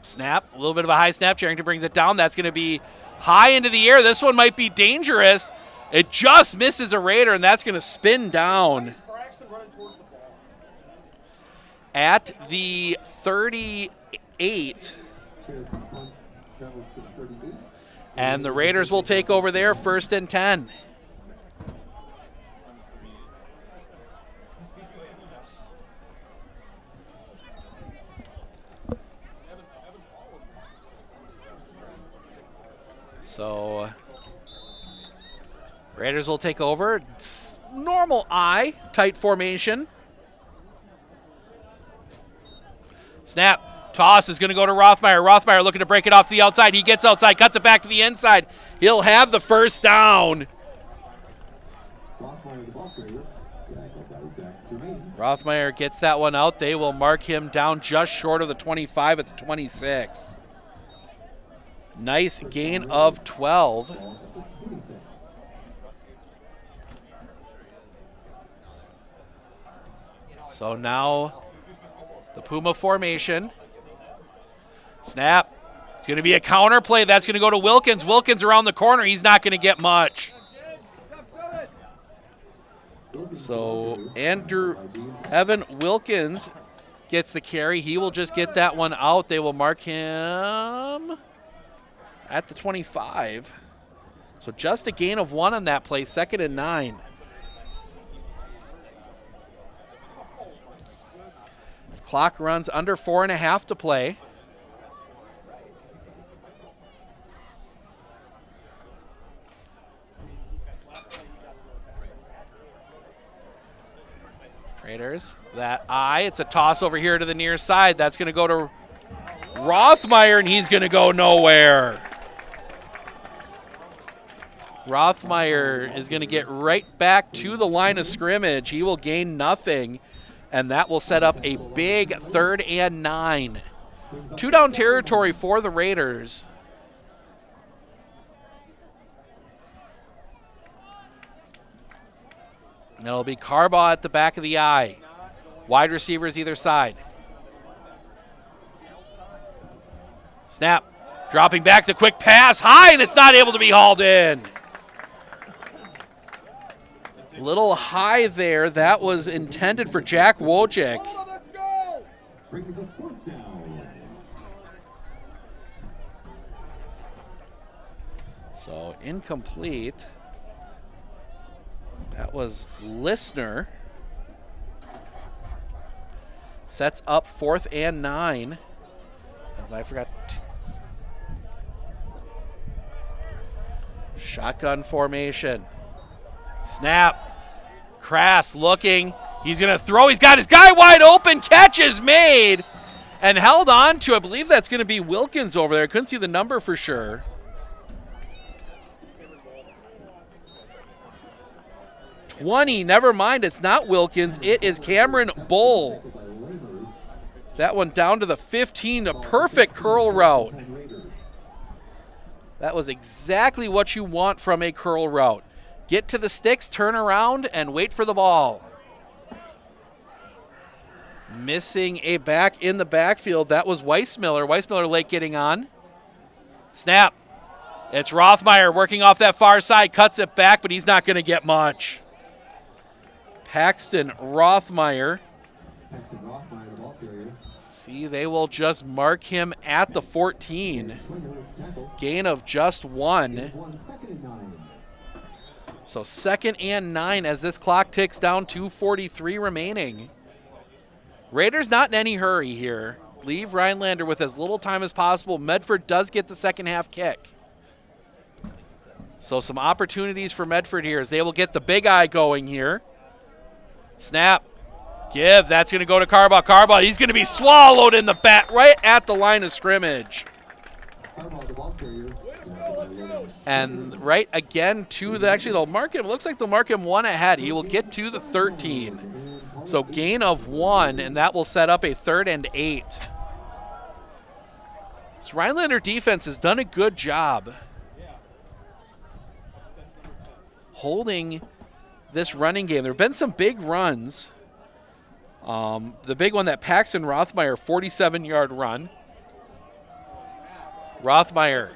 Snap, a little bit of a high snap. Charrington brings it down. That's going to be high into the air. This one might be dangerous. It just misses a Raider, and that's going to spin down at the 38. And the Raiders will take over there, 1st and 10. So Raiders will take over. It's normal eye, tight formation. Snap. Toss is going to go to Rothmeyer. Rothmeyer looking to break it off to the outside. He gets outside, cuts it back to the inside. He'll have the 1st down. Rothmeyer gets that one out. They will mark him down just short of the 25 at the 26. Nice gain of 12. So now the Puma formation. Snap. It's going to be a counter play. That's going to go to Wilkins. Wilkins around the corner. He's not going to get much. So Evan Wilkins gets the carry. He will just get that one out. They will mark him at the 25. So just a gain of 1 on that play, 2nd and 9. This clock runs under 4.5 to play. Raiders, that eye. It's a toss over here to the near side. That's going to go to Rothmeyer, and he's going to go nowhere. Rothmeyer is going to get right back to the line of scrimmage. He will gain nothing, and that will set up a big 3rd and 9. 2-down territory for the Raiders. And it'll be Carbaugh at the back of the eye. Wide receivers either side. Snap. Dropping back, the quick pass. High, and it's not able to be hauled in. Little high there. That was intended for Jack Wojcik. So incomplete. That was Listener. Sets up 4th and 9. As I forgot. Shotgun formation. Snap. Crass looking. He's going to throw. He's got his guy wide open. Catch is made. And held on to, I believe that's going to be Wilkins over there. I couldn't see the number for sure. Never mind, it's not Wilkins, it is Cameron Bull. That one down to the 15, a perfect curl route. That was exactly what you want from a curl route. Get to the sticks, turn around, and wait for the ball. Missing a back in the backfield, that was Weissmiller. Weissmiller late getting on. Snap. It's Rothmeyer working off that far side, cuts it back, but he's not going to get much. Paxton Rothmeyer. Paxton Rothmeyer, the ball carrier. See, they will just mark him at the 14. Gain of just 1. 2nd and 9. So 2nd and 9 as this clock ticks down, 2:43 remaining. Raiders not in any hurry here. Leave Rhinelander with as little time as possible. Medford does get the second half kick. So some opportunities for Medford here as they will get the big eye going here. Snap. Give. That's going to go to Carbaugh. Carbaugh, he's going to be swallowed in the bat right at the line of scrimmage. Carbaugh, the ball carrier. And right again to the, actually they'll mark him, looks like they'll mark him 1 ahead. He will get to the 13. So gain of 1, and that will set up a 3rd and 8. This Rhinelander defense has done a good job holding this running game. There have been some big runs. The big one, that Paxton Rothmeyer 47-yard run. Rothmeyer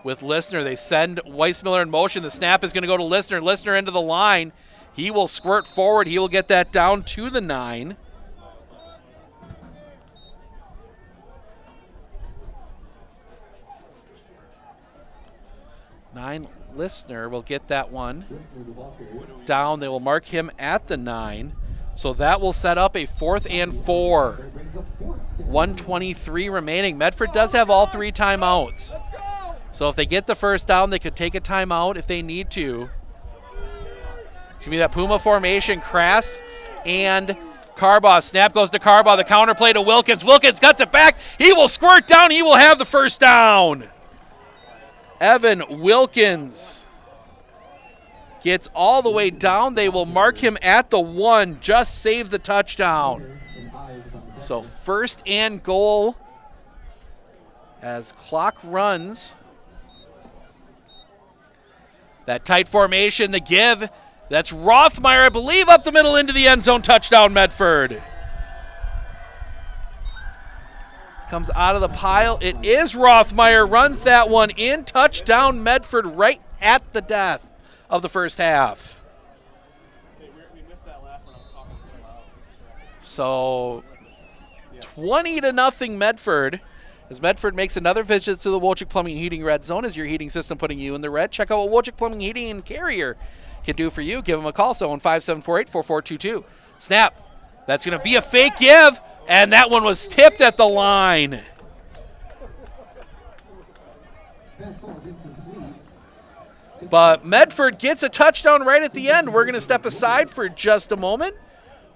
with Listener. They send Weissmiller in motion. The snap is going to go to Listener. Listener into the line. He will squirt forward. He will get that down to the 9. Listener will get that one down. They will mark him at the 9. So that will set up a 4th and 4. 1:23 remaining. Medford does have all 3 timeouts. So if they get the first down, they could take a timeout if they need to. It's going to be that Puma formation. Crass and Carbaugh. Snap goes to Carbaugh. The counter play to Wilkins. Wilkins cuts it back. He will squirt down. He will have the first down. Evan Wilkins gets all the way down. They will mark him at the 1. Just save the touchdown. So 1st and goal as clock runs. That tight formation, the give. That's Rothmeyer, I believe, up the middle into the end zone. Touchdown, Medford. Comes out of the pile. It is Rothmeyer. Runs that one in. Touchdown, Medford, right at the death of the first half. We missed that last one. I was talking to him. So 20-0 Medford. As Medford makes another visit to the Wojcik Plumbing and Heating Red Zone. Is your heating system putting you in the red? Check out what Wojcik Plumbing, Heating, and Carrier can do for you. Give them a call, 715-748-4422. Snap. That's going to be a fake give, and that one was tipped at the line. But Medford gets a touchdown right at the end. We're going to step aside for just a moment.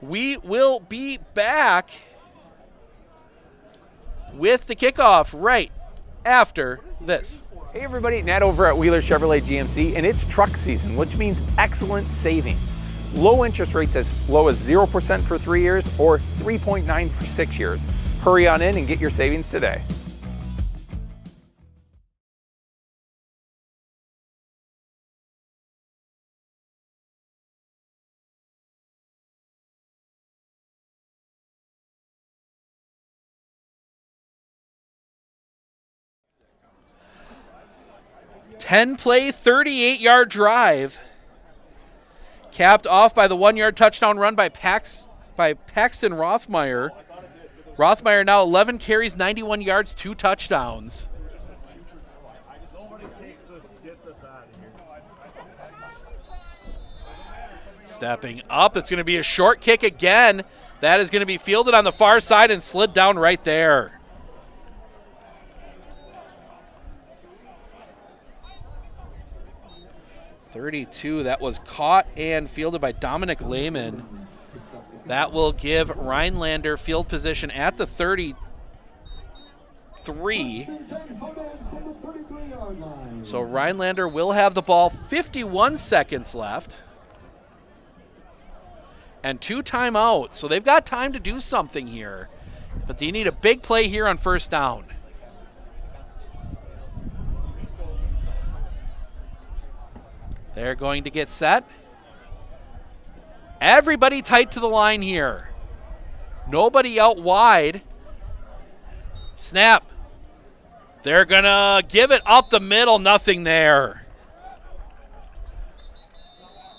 We will be back with the kickoff right after this. Hey everybody, Nat over at Wheeler Chevrolet GMC, and it's truck season, which means excellent savings. Low interest rates as low as 0% for 3 years or 3.9 for 6 years. Hurry on in and get your savings today. Ten-play, 38-yard drive. Capped off by the 1-yard touchdown run by Paxton Rothmeyer. Rothmeyer now 11 carries, 91 yards, 2 touchdowns. Stepping up, it's going to be a short kick again. That is going to be fielded on the far side and slid down right there. .32, that was caught and fielded by Dominic Lehman. That will give Rhinelander field position at the 33. So Rhinelander will have the ball, 51 seconds left. And 2 timeouts, so they've got time to do something here. But they need a big play here on first down. They're going to get set. Everybody tight to the line here. Nobody out wide. Snap. They're going to give it up the middle. Nothing there.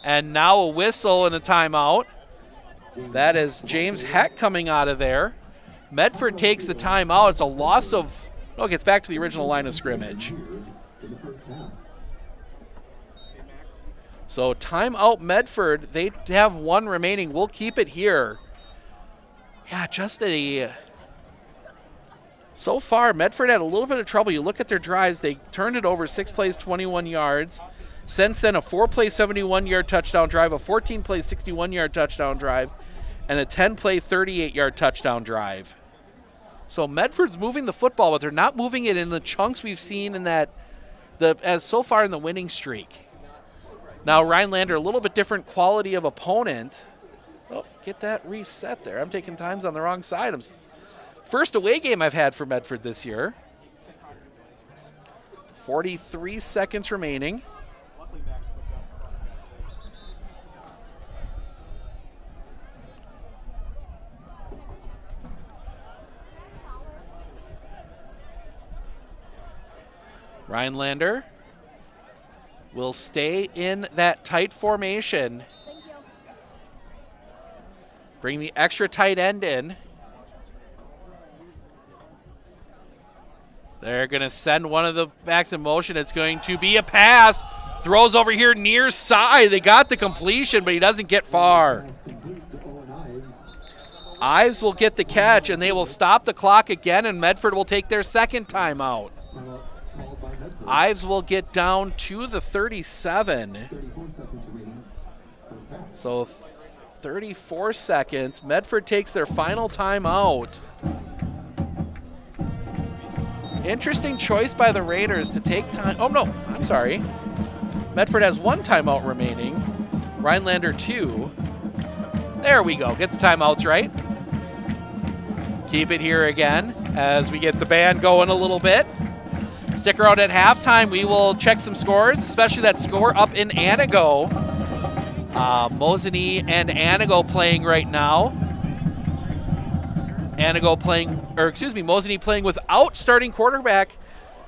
And now a whistle and a timeout. That is James Heck coming out of there. Medford takes the timeout. It's a loss of, no, it gets back to the original line of scrimmage. So timeout Medford. They have one remaining. We'll keep it here. Yeah, just so far, Medford had a little bit of trouble. You look at their drives, they turned it over 6 plays, 21 yards. Since then, a 4-play, 71-yard touchdown drive, a 14-play, 61-yard touchdown drive, and a 10-play, 38-yard touchdown drive. So Medford's moving the football, but they're not moving it in the chunks we've seen in as so far in the winning streak. Now Rhinelander, a little bit different quality of opponent. Oh, get that reset there. I'm taking times on the wrong side. First away game I've had for Medford this year. 43 seconds remaining. Rhinelander will stay in that tight formation. Bring the extra tight end in. They're going to send one of the backs in motion. It's going to be a pass. Throws over here near side. They got the completion, but he doesn't get far. Ives will get the catch, and they will stop the clock again, and Medford will take their second timeout. Ives will get down to the 37. So 34 seconds. Medford takes their final timeout. Interesting choice by the Raiders to take time. Oh, no, I'm sorry. Medford has one timeout remaining. Rhinelander 2. There we go. Get the timeouts right. Keep it here again as we get the band going a little bit. Stick around at halftime. We will check some scores, especially that score up in Anago. Mosinee and Anago playing right now. Mosinee playing without starting quarterback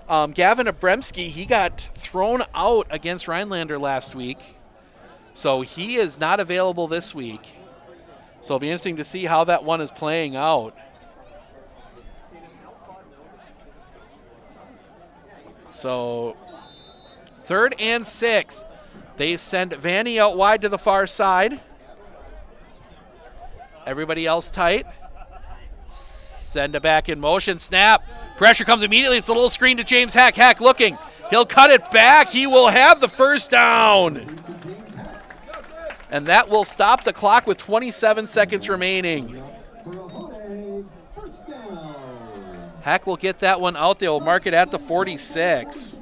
Gavin Abremski. He got thrown out against Rhinelander last week, so he is not available this week. So it'll be interesting to see how that one is playing out. So 3rd and 6. They send Vanny out wide to the far side. Everybody else tight. Send it back in motion. Snap. Pressure comes immediately. It's a little screen to James Hack. Hack looking. He'll cut it back. He will have the first down. And that will stop the clock with 27 seconds remaining. Hack will get that one out. They'll mark it at the 46.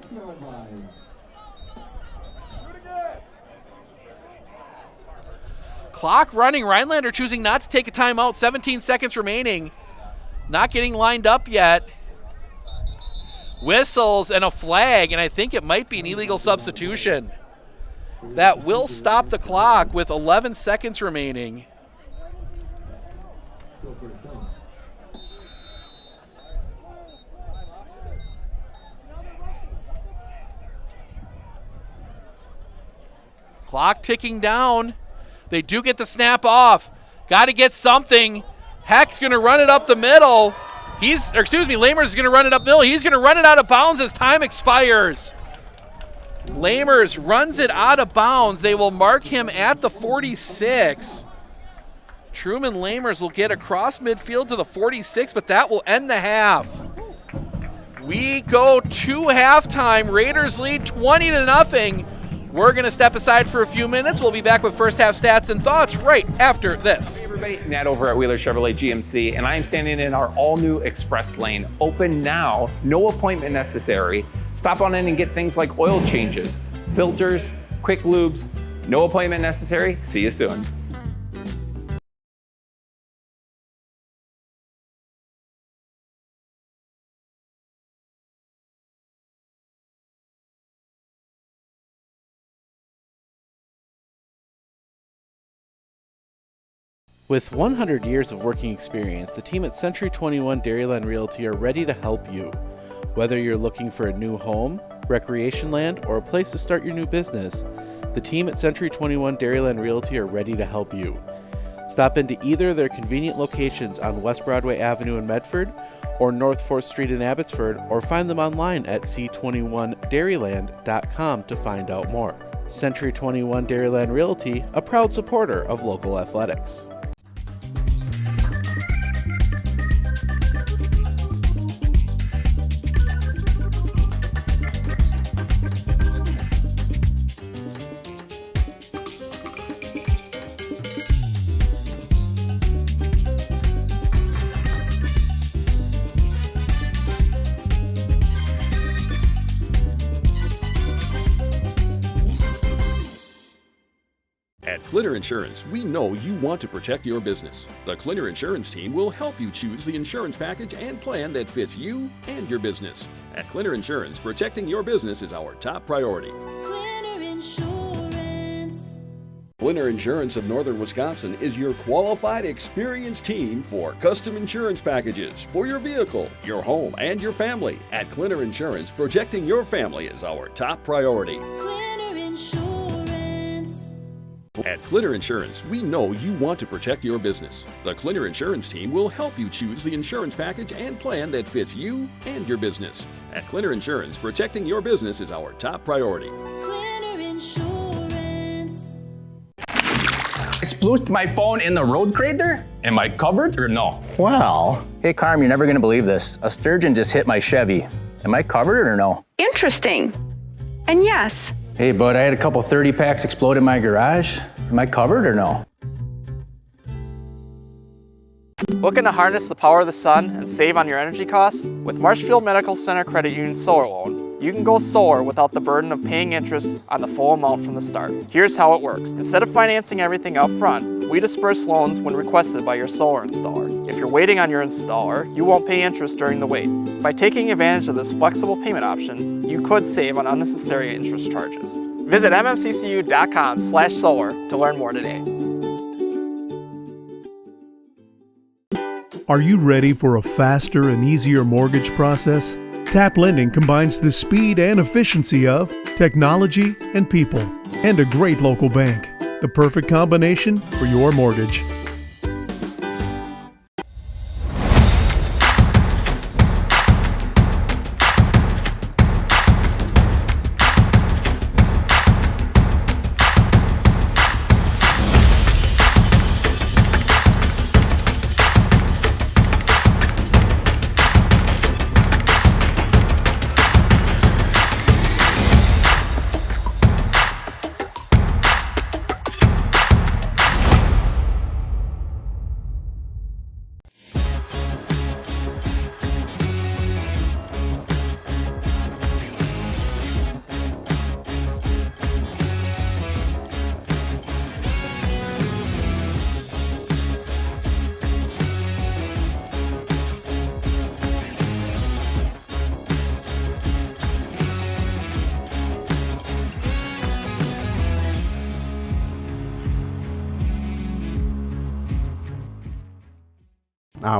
Clock running. Rhinelander choosing not to take a timeout. 17 seconds remaining. Not getting lined up yet. Whistles and a flag, and I think it might be an illegal substitution. That will stop the clock with 11 seconds remaining. Clock ticking down. They do get the snap off. Got to get something. Heck's going to run it up the middle. Lamers is going to run it up middle. He's going to run it out of bounds as time expires. Lamers runs it out of bounds. They will mark him at the 46. Truman Lamers will get across midfield to the 46, but that will end the half. We go to halftime. Raiders lead 20-0. We're going to step aside for a few minutes. We'll be back with first half stats and thoughts right after this. Hey everybody, Nat over at Wheeler Chevrolet GMC, and I am standing in our all-new express lane. Open now, no appointment necessary. Stop on in and get things like oil changes, filters, quick lubes. No appointment necessary. See you soon. With 100 years of working experience, the team at Century 21 Dairyland Realty are ready to help you. Whether you're looking for a new home, recreation land, or a place to start your new business, the team at Century 21 Dairyland Realty are ready to help you. Stop into either of their convenient locations on West Broadway Avenue in Medford or North 4th Street in Abbotsford, or find them online at c21dairyland.com to find out more. Century 21 Dairyland Realty, a proud supporter of local athletics. At Clitter Insurance, we know you want to protect your business. The Clitter Insurance team will help you choose the insurance package and plan that fits you and your business. At Clitter Insurance, protecting your business is our top priority. Clitter Insurance. Clitter Insurance of Northern Wisconsin is your qualified, experienced team for custom insurance packages for your vehicle, your home, and your family. At Clitter Insurance, protecting your family is our top priority. Clitter Insurance. At Clitter Insurance, we know you want to protect your business. The Clitter Insurance team will help you choose the insurance package and plan that fits you and your business. At Clitter Insurance, protecting your business is our top priority. Clitter Insurance. I splooshed my phone in the road crater? Am I covered or no? Well, hey Carm, you're never gonna believe this. A sturgeon just hit my Chevy. Am I covered or no? Interesting. And yes. Hey bud, I had a couple 30 packs explode in my garage. Am I covered or no? Looking to harness the power of the sun and save on your energy costs? With Marshfield Medical Center Credit Union Solar Loan, you can go solar without the burden of paying interest on the full amount from the start. Here's how it works. Instead of financing everything up front, we disperse loans when requested by your solar installer. If you're waiting on your installer, you won't pay interest during the wait. By taking advantage of this flexible payment option, you could save on unnecessary interest charges. Visit mmccu.com/solar to learn more today. Are you ready for a faster and easier mortgage process? Tap Lending combines the speed and efficiency of technology and people, and a great local bank. The perfect combination for your mortgage.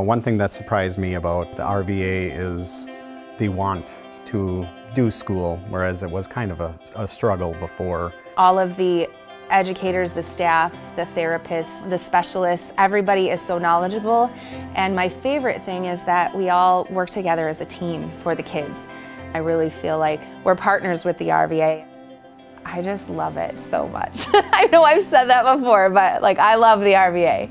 One thing that surprised me about the RVA is the want to do school, whereas it was kind of a struggle before. All of the educators, the staff, the therapists, the specialists, everybody is so knowledgeable. And my favorite thing is that we all work together as a team for the kids. I really feel like we're partners with the RVA. I just love it so much. I know I've said that before, but I love the RVA.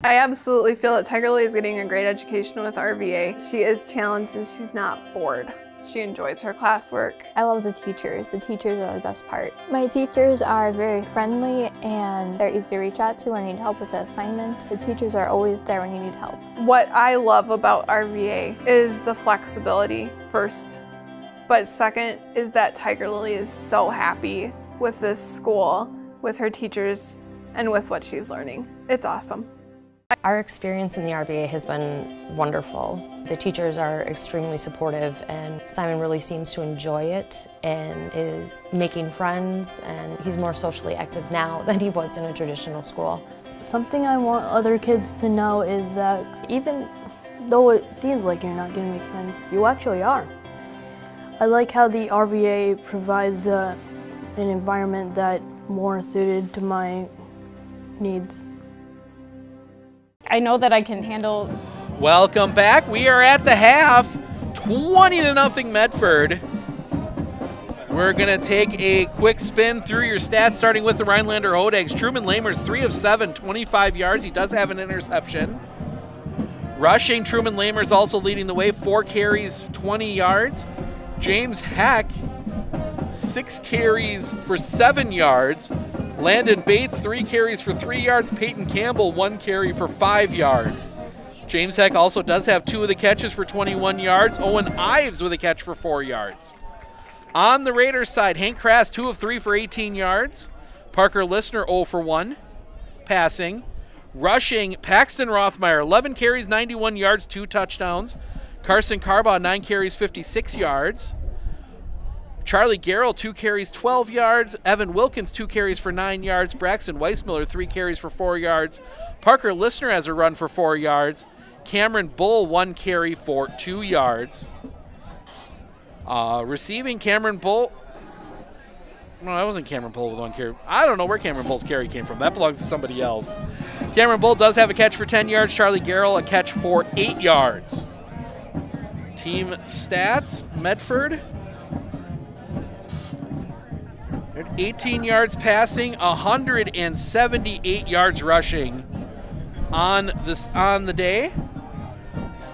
I absolutely feel that Tiger Lily is getting a great education with RVA. She is challenged and she's not bored. She enjoys her classwork. I love the teachers. The teachers are the best part. My teachers are very friendly and they're easy to reach out to when I need help with an assignment. The teachers are always there when you need help. What I love about RVA is the flexibility first, but second is that Tiger Lily is so happy with this school, with her teachers, and with what she's learning. It's awesome. Our experience in the RVA has been wonderful. The teachers are extremely supportive and Simon really seems to enjoy it and is making friends, and he's more socially active now than he was in a traditional school. Something I want other kids to know is that even though it seems like you're not going to make friends, you actually are. I like how the RVA provides an environment that more suited to my needs. I know that I can handle. Welcome back. We are at the half. 20-0 Medford. We're going to take a quick spin through your stats, starting with the Rhinelander Odags. Truman Lamers, 3 of 7, 25 yards. He does have an interception. Rushing, Truman Lamers also leading the way, 4 carries, 20 yards. James Heck, 6 carries for 7 yards. Landon Bates, 3 carries for 3 yards. Peyton Campbell, 1 carry for 5 yards. James Heck also does have 2 of the catches for 21 yards. Owen Ives with a catch for 4 yards. On the Raiders side, Hank Krass, 2 of 3 for 18 yards. Parker Listner, 0 for 1 passing. Rushing, Paxton Rothmeyer, 11 carries, 91 yards, 2 touchdowns. Carson Carbaugh, 9 carries, 56 yards. Charlie Garrell, 2 carries, 12 yards. Evan Wilkins, 2 carries for 9 yards. Braxton Weissmiller, 3 carries for 4 yards. Parker Listner has a run for 4 yards. Cameron Bull, 1 carry for 2 yards. Receiving, Cameron Bull. No, that wasn't Cameron Bull with 1 carry. I don't know where Cameron Bull's carry came from. That belongs to somebody else. Cameron Bull does have a catch for 10 yards. Charlie Garrell, a catch for 8 yards. Team stats, Medford. 18 yards passing, 178 yards rushing on the day.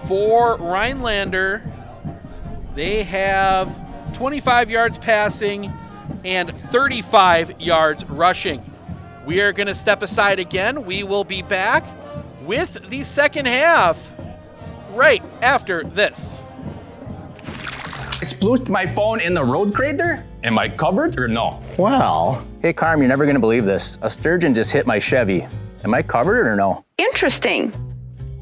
For Rhinelander, they have 25 yards passing and 35 yards rushing. We are going to step aside again. We will be back with the second half right after this. I splooshed my phone in the road crater. Am I covered or no? Well, hey Carm, you're never gonna believe this. A sturgeon just hit my Chevy. Am I covered or no? Interesting.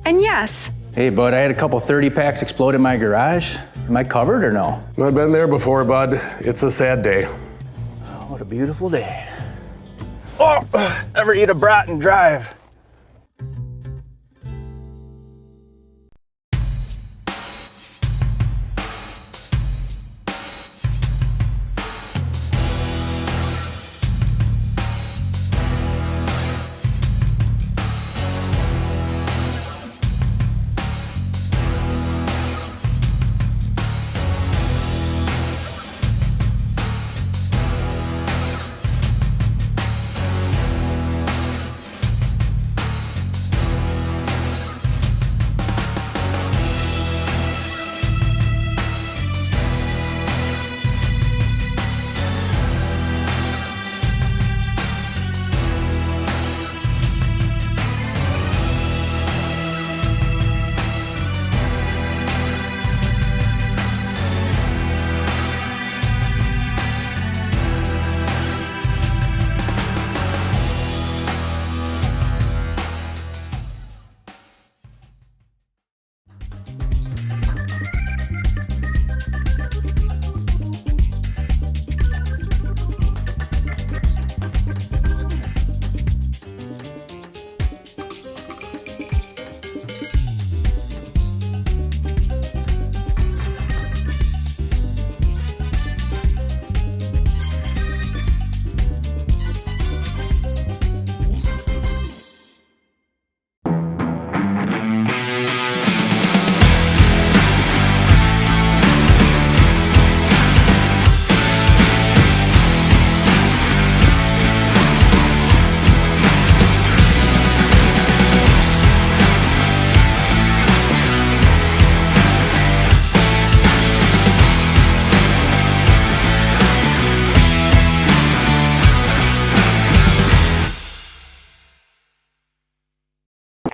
And yes. Hey bud, I had a couple 30 packs explode in my garage. Am I covered or no? I've been there before, bud. It's a sad day. Oh, what a beautiful day. Oh, ever eat a brat and drive?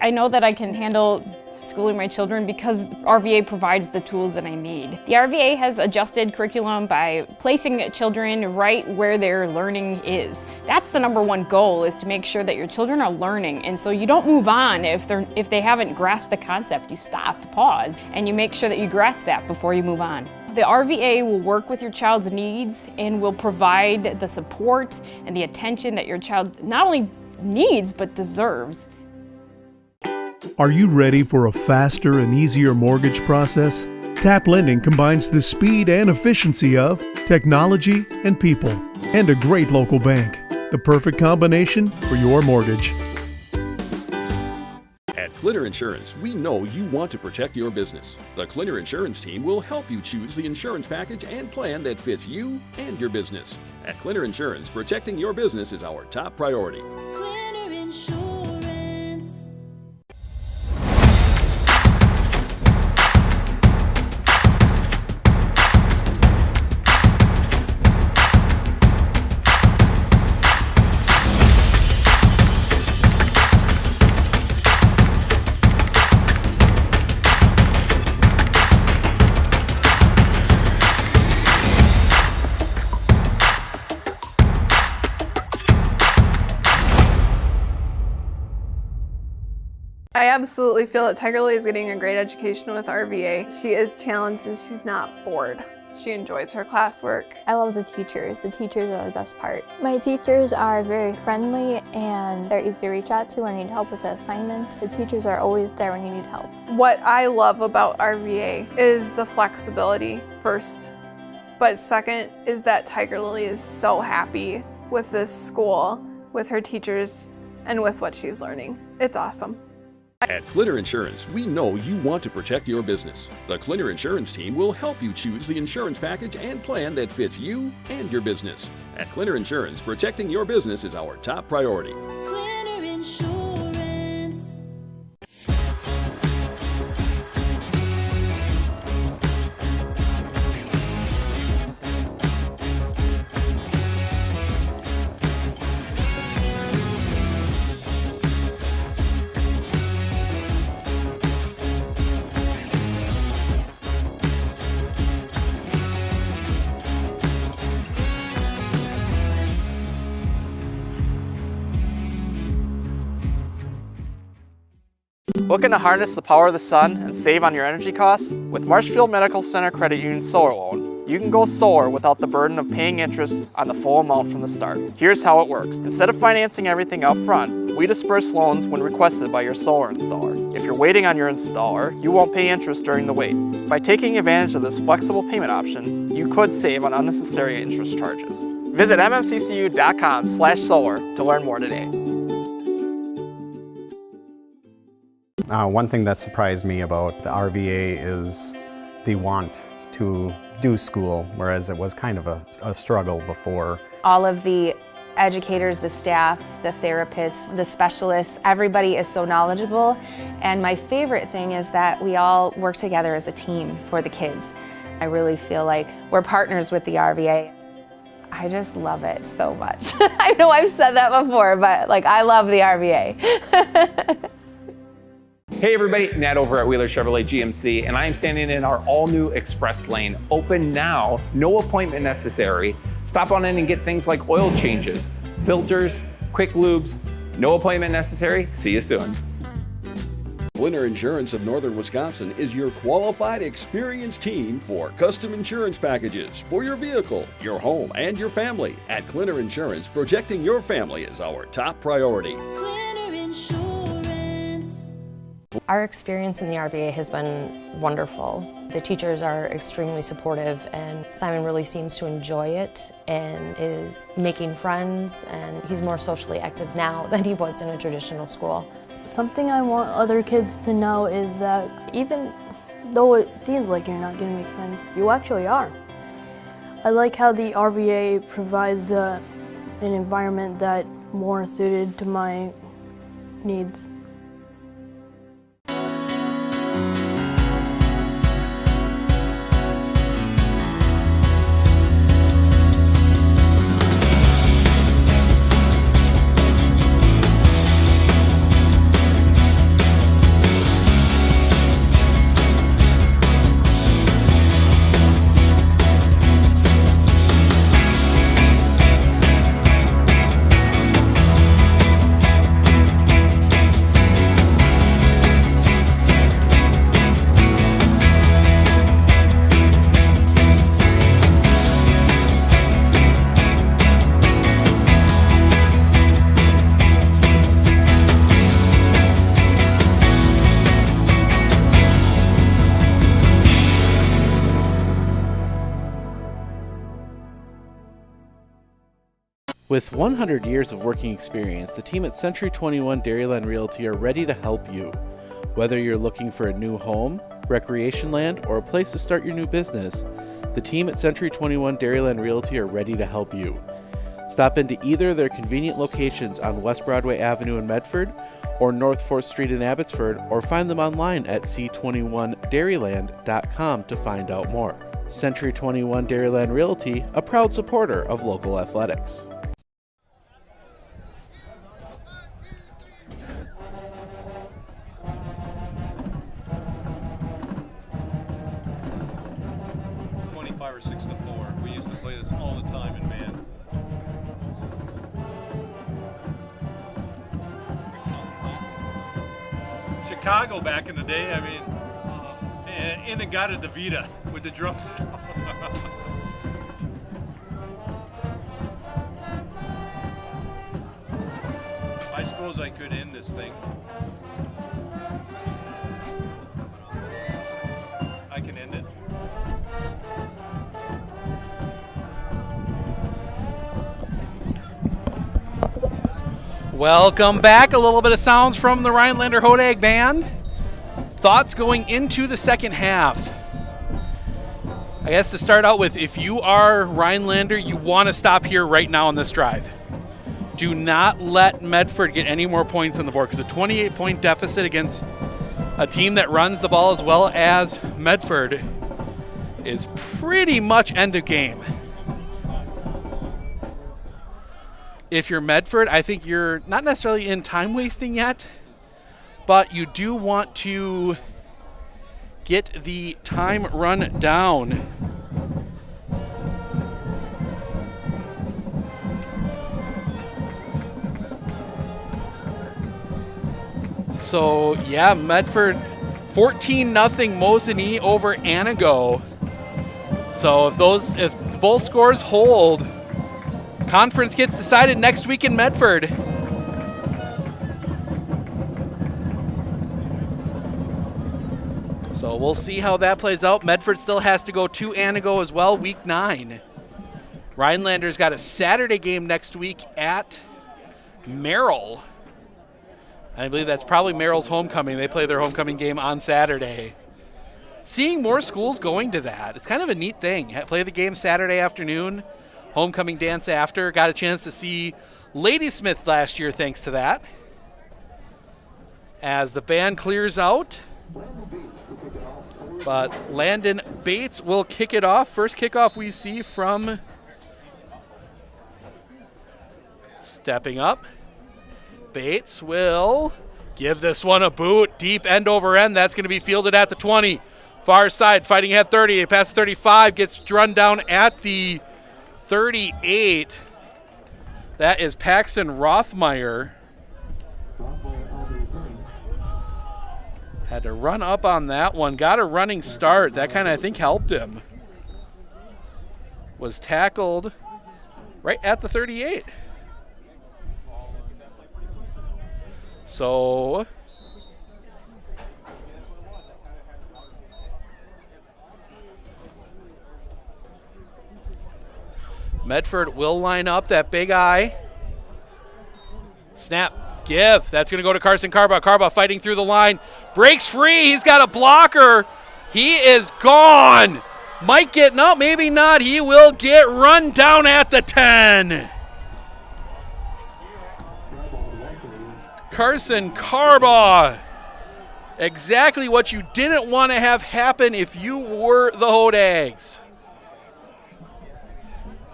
I know that I can handle schooling my children because RVA provides the tools that I need. The RVA has adjusted curriculum by placing children right where their learning is. That's the #1 goal, is to make sure that your children are learning, and so you don't move on if they haven't grasped the concept. You stop, pause, and you make sure that you grasp that before you move on. The RVA will work with your child's needs and will provide the support and the attention that your child not only needs but deserves. Are you ready for a faster and easier mortgage process? Tap Lending combines the speed and efficiency of technology and people, and a great local bank. The perfect combination for your mortgage. Clitter Insurance, we know you want to protect your business. The Clitter Insurance team will help you choose the insurance package and plan that fits you and your business. At Clitter Insurance, protecting your business is our top priority. Clitter Insurance. I absolutely feel that Tiger Lily is getting a great education with RVA. She is challenged and she's not bored. She enjoys her classwork. I love the teachers. The teachers are the best part. My teachers are very friendly and they're easy to reach out to when I need help with an assignment. The teachers are always there when you need help. What I love about RVA is the flexibility first, but second is that Tiger Lily is so happy with this school, with her teachers, and with what she's learning. It's awesome. At Clitter Insurance, we know you want to protect your business. The Clitter Insurance team will help you choose the insurance package and plan that fits you and your business. At Clitter Insurance, protecting your business is our top priority. Clitter Insurance. Looking to harness the power of the sun and save on your energy costs? With Marshfield Medical Center Credit Union Solar Loan, you can go solar without the burden of paying interest on the full amount from the start. Here's how it works. Instead of financing everything up front, we disperse loans when requested by your solar installer. If you're waiting on your installer, you won't pay interest during the wait. By taking advantage of this flexible payment option, you could save on unnecessary interest charges. Visit mmccu.com/solar to learn more today. One thing that surprised me about the RVA is the want to do school, whereas it was kind of a struggle before. All of the educators, the staff, the therapists, the specialists, everybody is so knowledgeable. And my favorite thing is that we all work together as a team for the kids. I really feel like we're partners with the RVA. I just love it so much. I know I've said that before, but like I love the RVA. Hey everybody, Nat over at Wheeler Chevrolet GMC, and I am standing in our all-new Express Lane. Open now, no appointment necessary. Stop on in and get things like oil changes, filters, quick lubes, no appointment necessary. See you soon. Clitter Insurance of Northern Wisconsin is your qualified, experienced team for custom insurance packages for your vehicle, your home, and your family. At Clitter Insurance, protecting your family is our top priority. Clitter Insurance. Our experience in the RVA has been wonderful. The teachers are extremely supportive and Simon really seems to enjoy it and is making friends, and he's more socially active now than he was in a traditional school. Something I want other kids to know is that even though it seems like you're not going to make friends, you actually are. I like how the RVA provides an environment that more suited to my needs. With 100 years of working experience, the team at Century 21 Dairyland Realty are ready to help you. Whether you're looking for a new home, recreation land, or a place to start your new business, the team at Century 21 Dairyland Realty are ready to help you. Stop into either of their convenient locations on West Broadway Avenue in Medford or North 4th Street in Abbotsford, or find them online at c21dairyland.com to find out more. Century 21 Dairyland Realty, a proud supporter of local athletics. Or 6-4. We used to play this all the time in man. Chicago back in the day, I mean, Inagata DeVita with the drums. I suppose I could end this thing. I can end it. Welcome back. A little bit of sounds from the Rhinelander Hodag Band. Thoughts going into the second half. I guess to start out with, if you are Rhinelander, you want to stop here right now on this drive. Do not let Medford get any more points on the board, because a 28-point deficit against a team that runs the ball as well as Medford is pretty much end of game. If you're Medford, I think you're not necessarily in time wasting yet, but you do want to get the time run down. So, yeah, Medford 14-0 Mosinee over Anago. So if both scores hold, conference gets decided next week in Medford. So we'll see how that plays out. Medford still has to go to Anago as well, week 9. Rhinelander's got a Saturday game next week at Merrill. I believe that's probably Merrill's homecoming. They play their homecoming game on Saturday. Seeing more schools going to that, it's kind of a neat thing. Play the game Saturday afternoon, homecoming dance after. Got a chance to see Ladysmith last year thanks to that. As the band clears out. But Landon Bates will kick it off. First kickoff we see from stepping up. Bates will give this one a boot. Deep end over end. That's going to be fielded at the 20. Far side, fighting at 30. Past 35, gets run down at the 38. That is Paxton Rothmeyer. Had to run up on that one. Got a running start. That kind of, I think, helped him. Was tackled right at the 38. So Medford will line up that big eye. Snap. Give. That's going to go to Carson Carbaugh. Carbaugh fighting through the line. Breaks free. He's got a blocker. He is gone. Mike getting up. Maybe not. He will get run down at the 10. Carson Carbaugh. Exactly what you didn't want to have happen if you were the Hodags.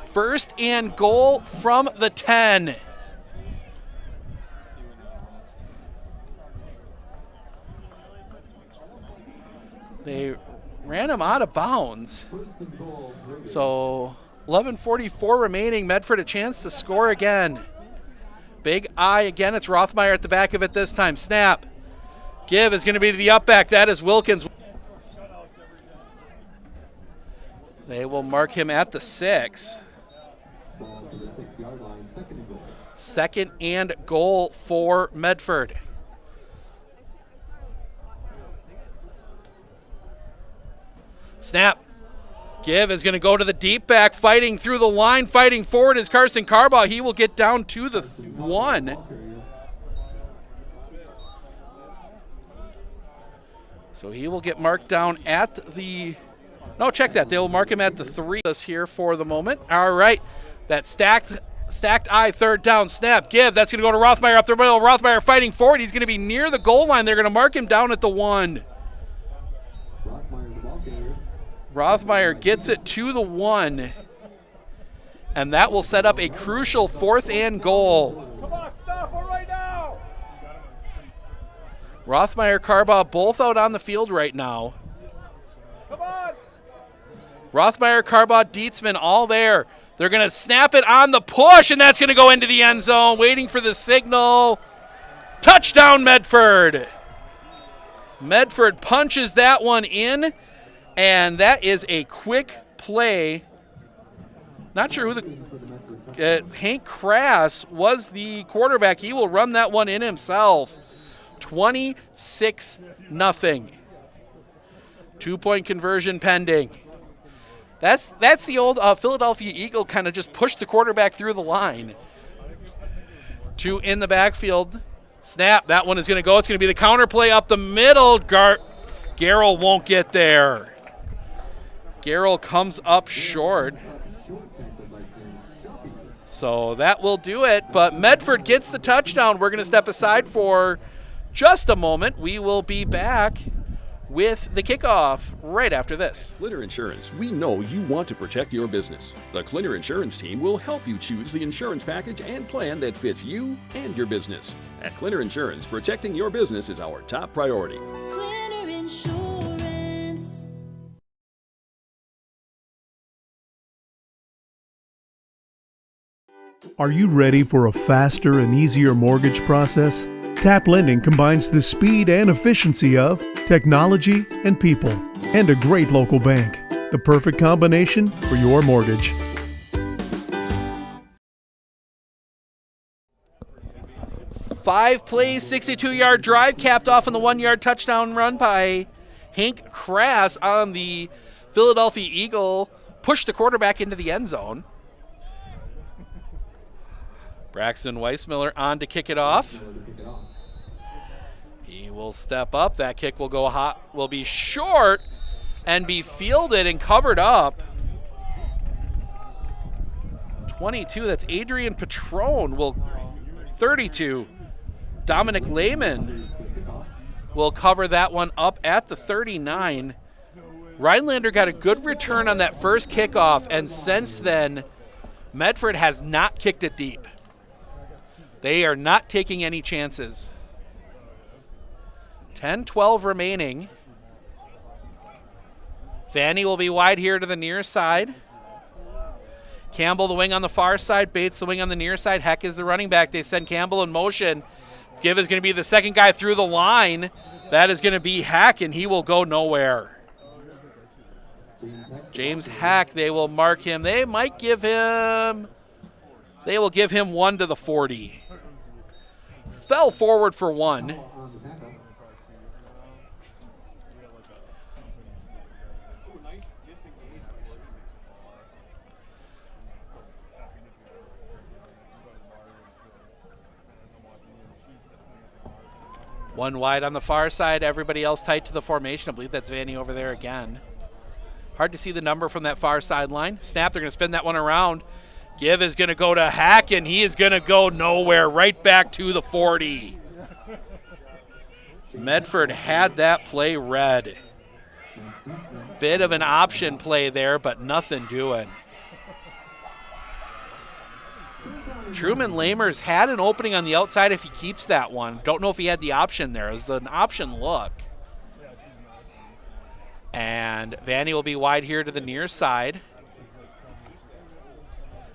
First and goal from the 10. They ran him out of bounds. So 11:44 remaining. Medford a chance to score again. Big eye again. It's Rothmeyer at the back of it this time. Snap. Give is going to be to the up back. That is Wilkins. They will mark him at the 6. Second and goal for Medford. Snap. Give is going to go to the deep back, fighting through the line, fighting forward is Carson Carbaugh. He will get down to the 1. So he will get marked down at the, no, check that. They will mark him at the 3 here for the moment. All right, that stacked I third down snap. Give, that's going to go to Rothmeyer up the middle. Rothmeyer fighting forward. He's going to be near the goal line. They're going to mark him down at the 1. Rothmeyer gets it to the 1. And that will set up a crucial 4th and goal. Come on, stop right now. Rothmeyer, Carbaugh both out on the field right now. Come on. Rothmeyer, Carbaugh, Dietzman all there. They're going to snap it on the push, and that's going to go into the end zone. Waiting for the signal. Touchdown, Medford. Medford punches that one in, and that is a quick play. Not sure who the Hank Crass was the quarterback. He will run that one in himself. 26-0. 2-point conversion pending. That's the old Philadelphia Eagle kind of just pushed the quarterback through the line. 2 in the backfield. Snap. That one is going to go. It's going to be the counter play up the middle. Garrell won't get there. Garrell comes up short. So that will do it. But Medford gets the touchdown. We're going to step aside for just a moment. We will be back with the kickoff right after this. Clitter Insurance, we know you want to protect your business. The Clitter Insurance team will help you choose the insurance package and plan that fits you and your business. At Clitter Insurance, protecting your business is our top priority. Clitter Insurance. Are you ready for a faster and easier mortgage process? Tap Lending combines the speed and efficiency of technology and people, and a great local bank. The perfect combination for your mortgage. Five plays, 62-yard drive, capped off on the 1-yard touchdown run by Hank Crass on the Philadelphia Eagle. Pushed the quarterback into the end zone. Braxton Weissmiller on to kick it off. He will step up. That kick will go hot, will be short and be fielded and covered up. 22, that's Adrian Petrone. 32. Dominic Lehman will cover that one up at the 39. Rhinelander got a good return on that first kickoff, and since then, Medford has not kicked it deep. They are not taking any chances. 10-12 remaining. Vanny will be wide here to the near side. Campbell the wing on the far side. Bates the wing on the near side. Heck is the running back. They send Campbell in motion. Give is going to be the second guy through the line. That is going to be Hack, and he will go nowhere. James Hack, they will mark him. They might give him, they will give him 1 to the 40. Fell forward for 1. One wide on the far side, everybody else tight to the formation. I believe that's Vanny over there again. Hard to see the number from that far sideline. Snap, they're going to spin that one around. Give is going to go to Hack, and he is going to go nowhere, right back to the 40. Medford had that play read. Bit of an option play there, but nothing doing. Truman Lamers had an opening on the outside if he keeps that one. Don't know if he had the option there. It was an option look. And Vanny will be wide here to the near side.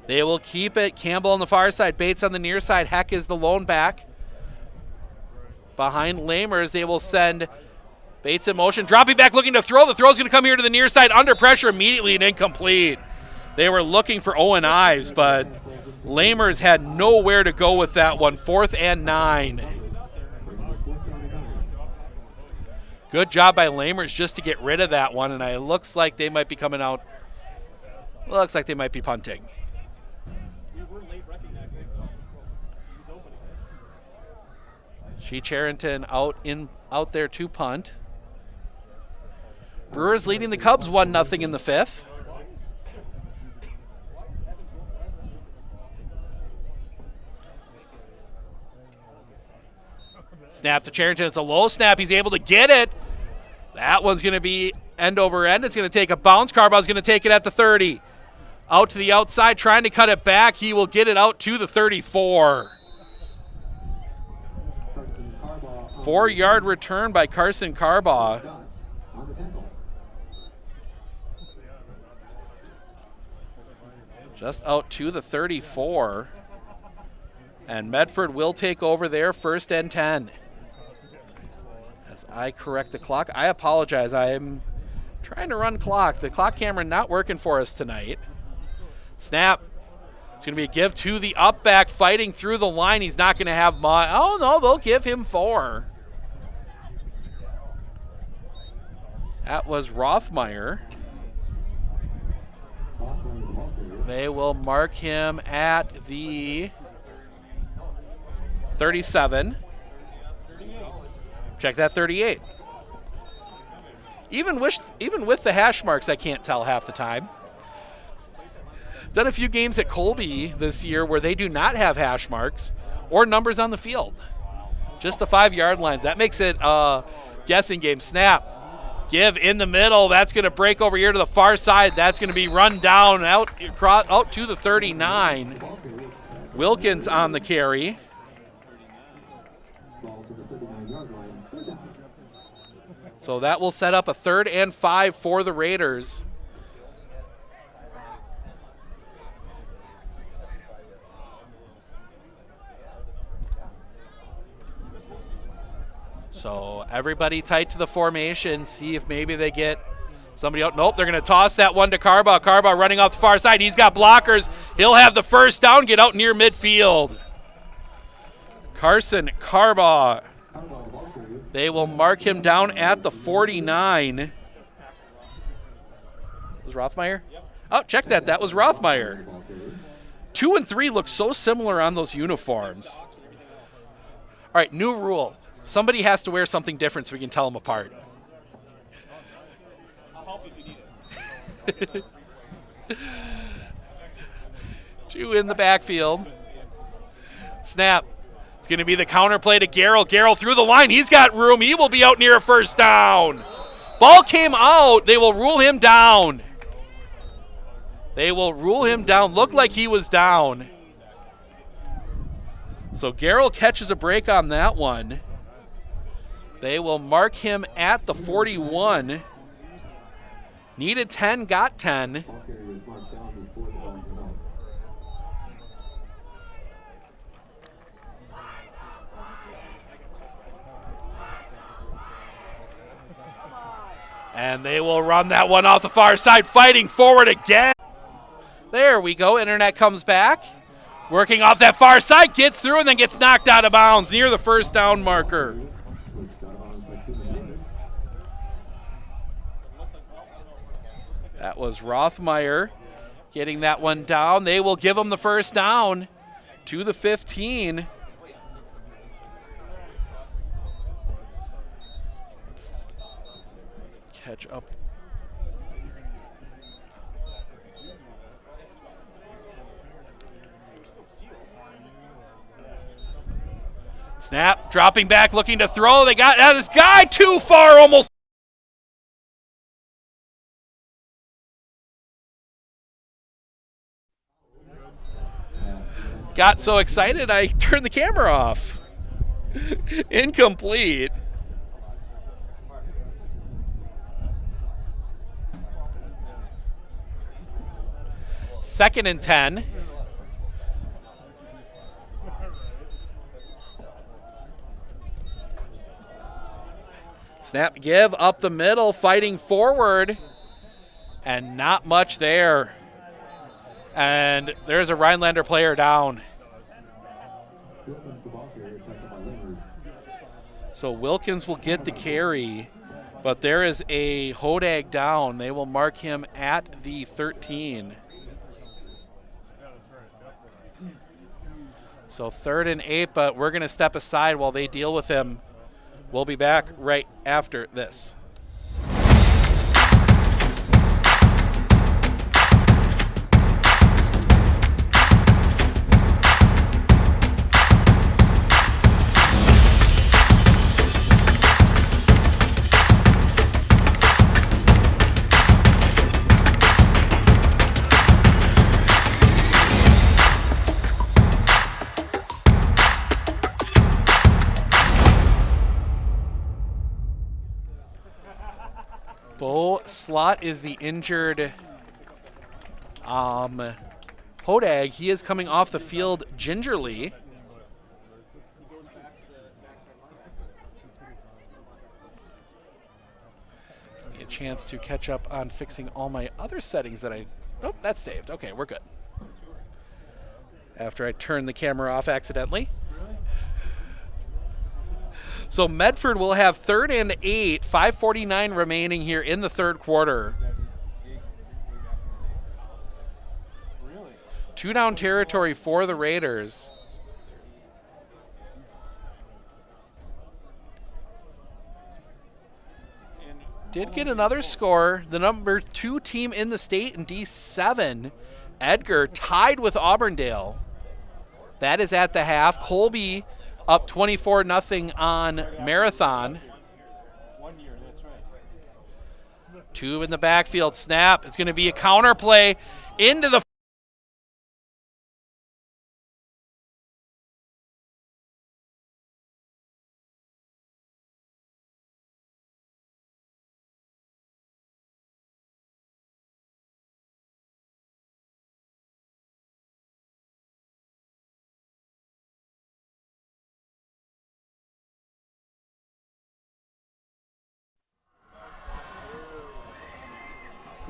They will keep it. Campbell on the far side. Bates on the near side. Heck is the lone back. Behind Lamers, they will send Bates in motion. Dropping back, looking to throw. The throw's going to come here to the near side. Under pressure immediately and incomplete. They were looking for Owen Ives, but Lamers had nowhere to go with that one. 4th and 9. Good job by Lamers just to get rid of that one, and it looks like they might be coming out. Looks like they might be punting. Shea Charrington out there to punt. Brewers leading the Cubs 1-0 in the 5th. Snap to Charrington. It's a low snap. He's able to get it. That one's going to be end over end. It's going to take a bounce. Carbaugh's going to take it at the 30. Out to the outside, trying to cut it back. He will get it out to the 34. 4-yard return by Carson Carbaugh. Just out to the 34. And Medford will take over there, 1st and 10. As I correct the clock, I apologize. I'm trying to run clock. The clock camera not working for us tonight. Snap. It's going to be a give to the up back, fighting through the line. He's not going to have much. Oh, no, they'll give him 4. That was Rothmeyer. They will mark him at the 37. Check that 38. Even with the hash marks, I can't tell half the time. Done a few games at Colby this year where they do not have hash marks or numbers on the field. Just the 5-yard lines. That makes it a guessing game. Snap. Give in the middle. That's going to break over here to the far side. That's going to be run down out to the 39. Wilkins on the carry. So that will set up a 3rd and 5 for the Raiders. So everybody tight to the formation. See if maybe they get somebody out. Nope, they're going to toss that one to Carbaugh. Carbaugh running off the far side. He's got blockers. He'll have the 1st down, get out near midfield. Carson Carbaugh. They will mark him down at the 49. Was Rothmeyer? Oh, check that. That was Rothmeyer. 2 and 3 look so similar on those uniforms. All right, new rule. Somebody has to wear something different so we can tell them apart. I'll help if you need it. 2 in the backfield. Snap. It's going to be the counter play to Garrell. Garrell through the line. He's got room. He will be out near a 1st down. Ball came out. They will rule him down. They will rule him down. Looked like he was down. So Garrell catches a break on that one. They will mark him at the 41. Needed 10, got 10. And they will run that one off the far side, fighting forward again. There we go. Internet comes back. Working off that far side, gets through and then gets knocked out of bounds near the 1st down marker. That was Rothmeyer getting that one down. They will give him the 1st down to the 15. Let's catch up. Snap, dropping back, looking to throw. They got this guy too far, almost. Got so excited I turned the camera off. Incomplete. Second and 10. Snap, give up the middle, fighting forward, and not much there. And there's a Rhinelander player down. So Wilkins will get the carry, but there is a Hodag down. They will mark him at the 13. So 3rd and 8, but we're going to step aside while they deal with him. We'll be back right after this. slot is the injured Hodag. He is coming off the field gingerly. A chance to catch up on fixing all my other settings that nope, that's saved. Okay, we're good. After I turned the camera off accidentally. So Medford will have 3rd and 8, 5:49 remaining here in the third quarter. 2 down territory for the Raiders. Did get another score. The number 2 team in the state in D7, Edgar, tied with Auburndale. That is at the half. Colby up 24-0 on Marathon. 2 in the backfield. Snap. It's going to be a counter play into the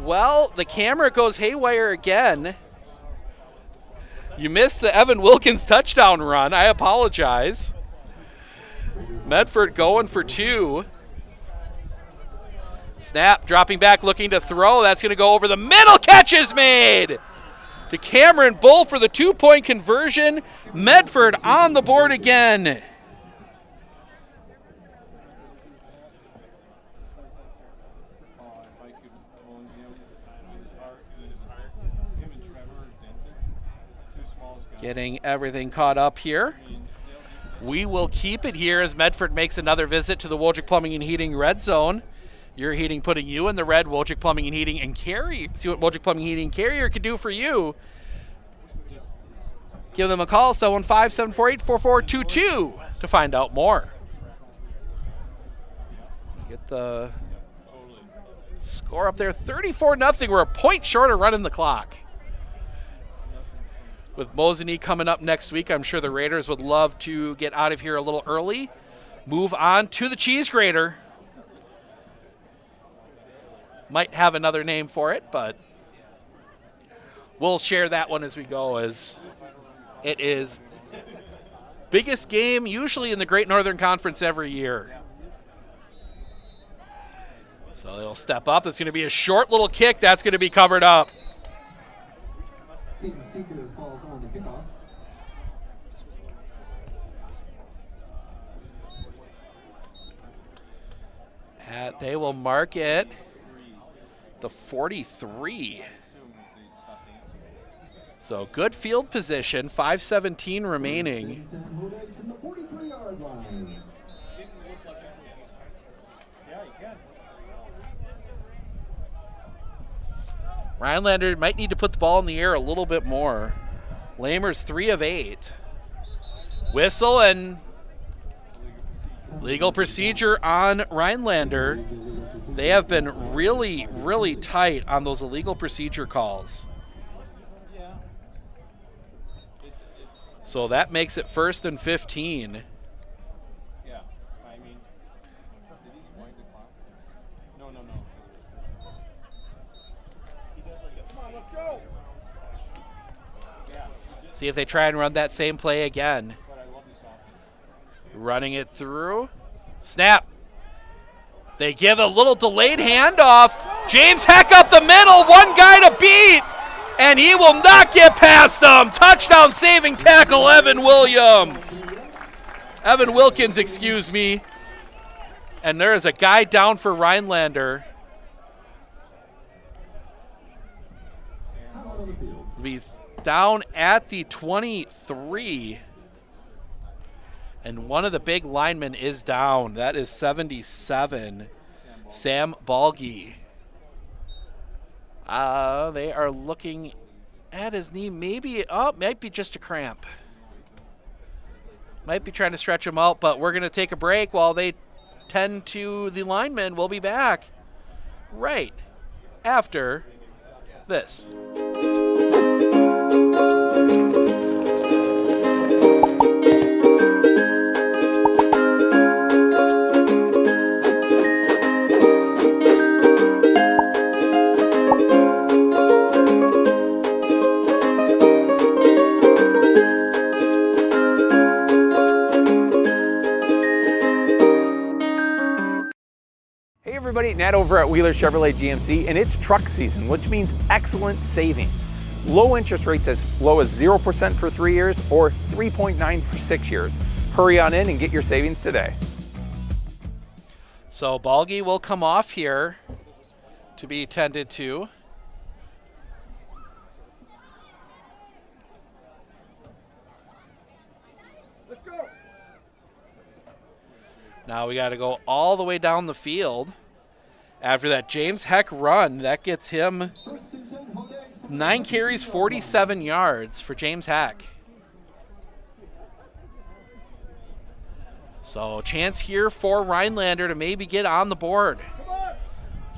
Well, the camera goes haywire again. You missed the Evan Wilkins touchdown run. I apologize. Medford going for 2. Snap, dropping back, looking to throw. That's going to go over the middle. Catch is made to Cameron Bull for the 2-point conversion. Medford on the board again. Getting everything caught up here. We will keep it here as Medford makes another visit to the Wojcik Plumbing and Heating red zone. Your heating putting you in the red. Wojcik Plumbing and Heating and Carrier. See what Wojcik Plumbing and Heating Carrier can do for you. Give them a call, 715-748-4422 to find out more. Get the score up there, 34-0. We're a point short of running the clock. With Mosinee coming up next week, I'm sure the Raiders would love to get out of here a little early. Move on to the cheese grater. Might have another name for it, but we'll share that one as we go, as it is biggest game usually in the Great Northern Conference every year. So they'll step up. It's going to be a short little kick. That's going to be covered up. They will mark it the 43. So good field position, 5:17 remaining. Rhinelander might need to put the ball in the air a little bit more. Lamer's 3 of 8. Whistle and legal procedure on Rhinelander. They have been really, really tight on those illegal procedure calls. So that makes it 1st and 15. See if they try and run that same play again. Running it through. Snap. They give a little delayed handoff. James Heck up the middle. One guy to beat. And he will not get past them. Touchdown saving tackle, Evan Williams. Evan Wilkins, excuse me. And there is a guy down for Rhinelander. Be down at the 23. And one of the big linemen is down. That is 77, Sam Balgi. They are looking at his knee. Maybe, might be just a cramp. Might be trying to stretch him out, but we're going to take a break while they tend to the linemen. We'll be back right after this. Hey everybody, Nat over at Wheeler Chevrolet GMC, and it's truck season, which means excellent savings. Low interest rates as low as 0% for 3 years or 3.9 for 6 years. Hurry on in and get your savings today. So Balgi will come off here to be tended to. Let's go. Now we got to go all the way down the field. After that James Heck run, that gets him 9 carries, 47 yards for James Heck. So chance here for Rhinelander to maybe get on the board.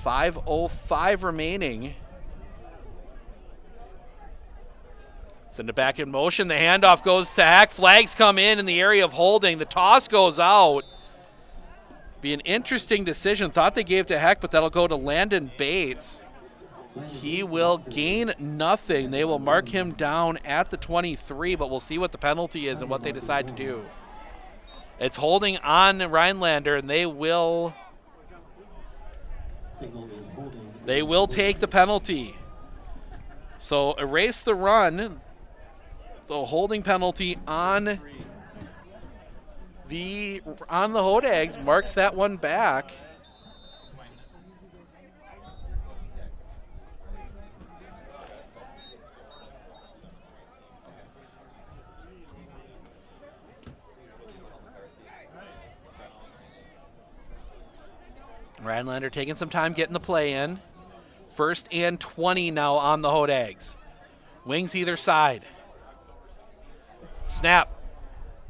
5:05 remaining. Send it back in motion. The handoff goes to Heck. Flags come in the area of holding. The toss goes out. Be an interesting decision. Thought they gave to Heck, but that'll go to Landon Bates. He will gain nothing. They will mark him down at the 23, but we'll see what the penalty is and what they decide to do. It's holding on Rhinelander, and they will take the penalty. So erase the run. The holding penalty on the Hodags marks that one back. Rhinelander taking some time getting the play in. 1st and 20 now on the Hodags. Wings either side. Snap.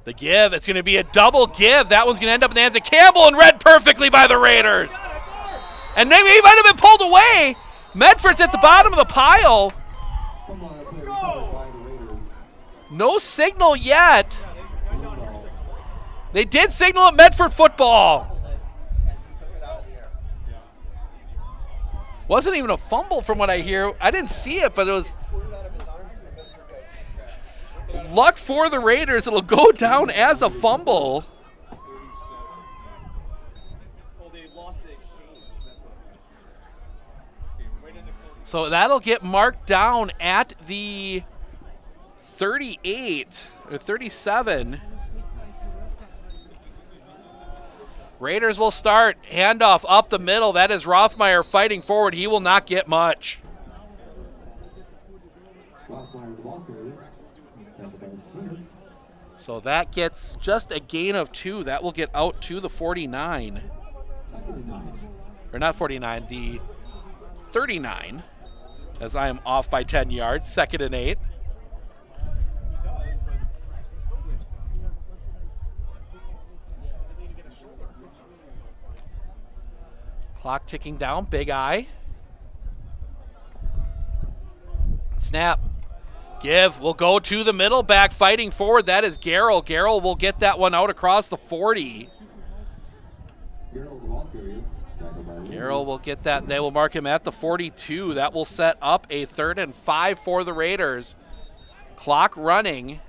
The give, it's going to be a double give. That one's going to end up in the hands of Campbell and read perfectly by the Raiders. And maybe he might have been pulled away. Medford's at the bottom of the pile. Let's go. No signal yet. They did signal at Medford football. Wasn't even a fumble from what I hear. I didn't see it, but it was luck for the Raiders. It'll go down as a fumble. So that'll get marked down at the 38 or 37. Raiders will start. Handoff up the middle. That is Rothmeyer fighting forward. He will not get much. So that gets just a gain of 2. That will get out to the 49. Or not 49, the 39. As I am off by 10 yards. 2nd and 8. Clock ticking down. Big eye. Snap. Give will go to the middle. Back fighting forward. That is Garrell. Garrell will get that one out across the 40. Garrell will get that. They will mark him at the 42. That will set up a 3rd and 5 for the Raiders. Clock running.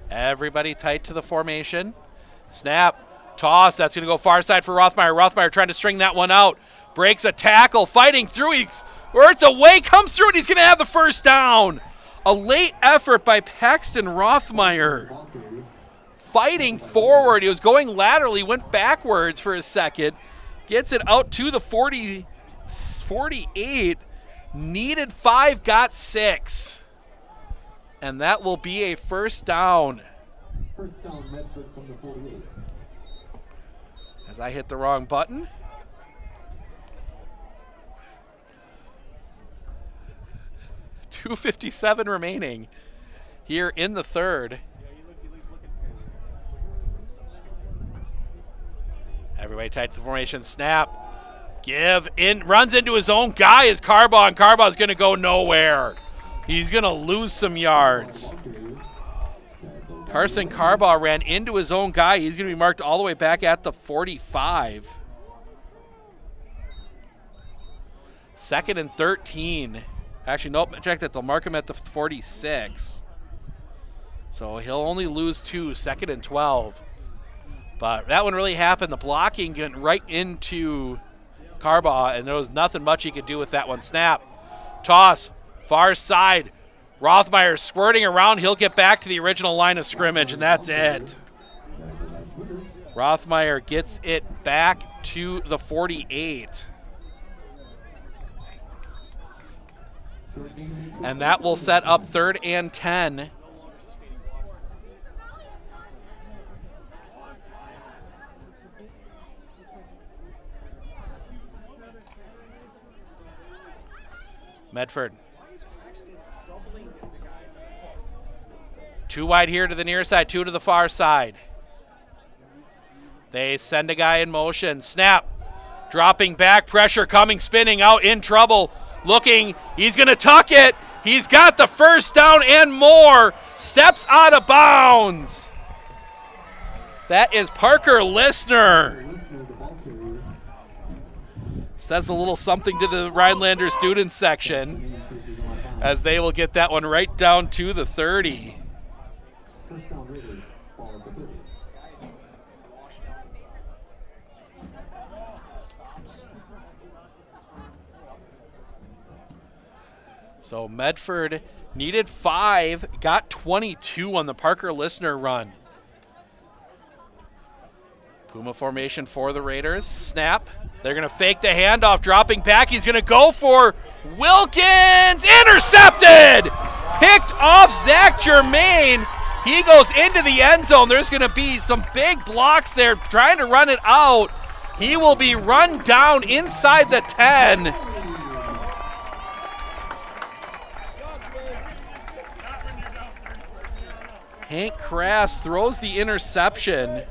Everybody tight to the formation. Snap. Toss. That's going to go far side for Rothmeyer. Rothmeyer trying to string that one out. Breaks a tackle. Fighting through. Where it's away. Comes through, and he's going to have the 1st down. A late effort by Paxton Rothmeyer. Fighting forward. He was going laterally. Went backwards for a second. Gets it out to the 48. Needed 5. Got 6. And that will be a 1st down. 1st down, Medford from the 48. As I hit the wrong button. 2:57 remaining here in the third. Everybody tight to the formation. Snap. Give in. Runs into his own guy is Carbaugh, and Carbaugh's going to go nowhere. He's going to lose some yards. Carson Carbaugh ran into his own guy. He's going to be marked all the way back at the 45. 2nd and 13. Actually, nope, check that. They'll mark him at the 46. So he'll only lose 2, 2nd and 12. But that one really happened. The blocking went right into Carbaugh, and there was nothing much he could do with that one. Snap. Toss. Far side. Rothmeyer squirting around. He'll get back to the original line of scrimmage, and that's it. Rothmeyer gets it back to the 48. And that will set up 3rd and 10. Medford. 2 wide here to the near side, 2 to the far side. They send a guy in motion. Snap. Dropping back, pressure coming, spinning out, in trouble. Looking, he's going to tuck it. He's got the first down and more. Steps out of bounds. That is Parker Listner. Says a little something to the Rhinelander student section as they will get that one right down to the 30. So Medford needed 5, got 22 on the Parker Listner run. Puma formation for the Raiders. Snap. They're going to fake the handoff, dropping back. He's going to go for Wilkins. Intercepted! Picked off Zach Germain. He goes into the end zone. There's going to be some big blocks there trying to run it out. He will be run down inside the 10. Hank Crass throws the interception.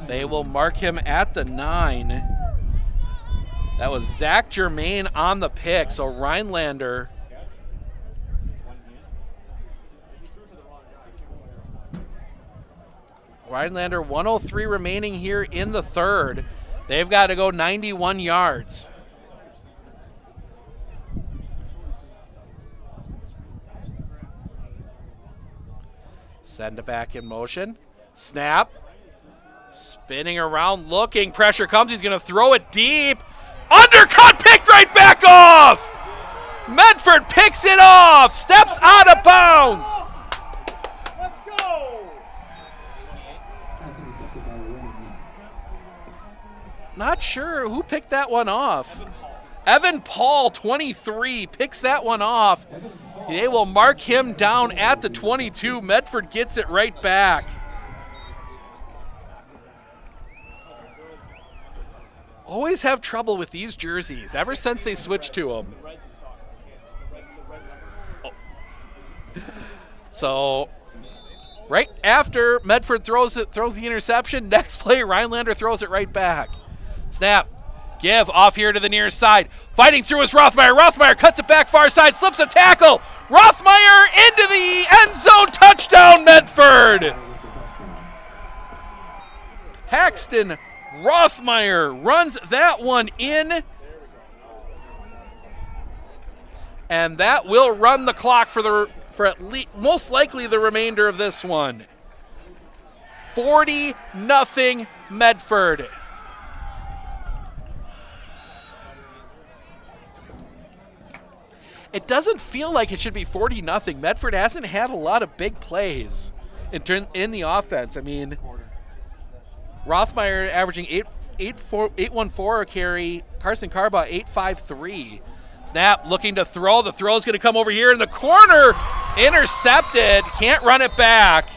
They will mark him at the 9. That was Zach Germain on the pick, so Rhinelander. Rhinelander 103 remaining here in the third. They've got to go 91 yards. Send it back in motion. Snap. Spinning around, looking. Pressure comes. He's going to throw it deep. Undercut, picked right back off. Medford picks it off. Steps out of bounds. Let's go. Not sure who picked that one off. Evan Paul, 23, picks that one off. They will mark him down at the 22. Medford gets it right back. Always have trouble with these jerseys ever since they switched to them. Oh. So right after Medford throws the interception, next play Rhinelander throws it right back. Snap. Give off here to the near side. Fighting through is Rothmeyer. Rothmeyer cuts it back far side, slips a tackle. Rothmeyer into the end zone. Touchdown, Medford. Paxton Rothmeyer runs that one in. And that will run the clock for at least most likely the remainder of this one. 40-0 Medford. It doesn't feel like it should be 40-0. Medford hasn't had a lot of big plays in the offense. I mean, Rothmeyer averaging 8.14 a carry. Carson Carbaugh 8.53. Snap, looking to throw. The throw is going to come over here in the corner. Intercepted. Can't run it back.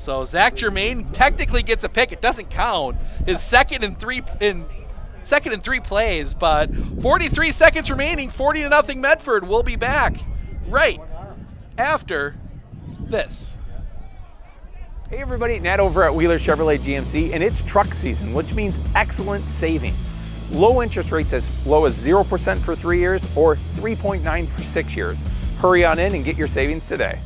So Zach Germain technically gets a pick. It doesn't count. His second and three plays, but 43 seconds remaining, 40-0 Medford. We'll be back right after this. Hey everybody, Nat over at Wheeler Chevrolet GMC, and it's truck season, which means excellent savings. Low interest rates as low as 0% for 3 years or 3.9 for 6 years. Hurry on in and get your savings today.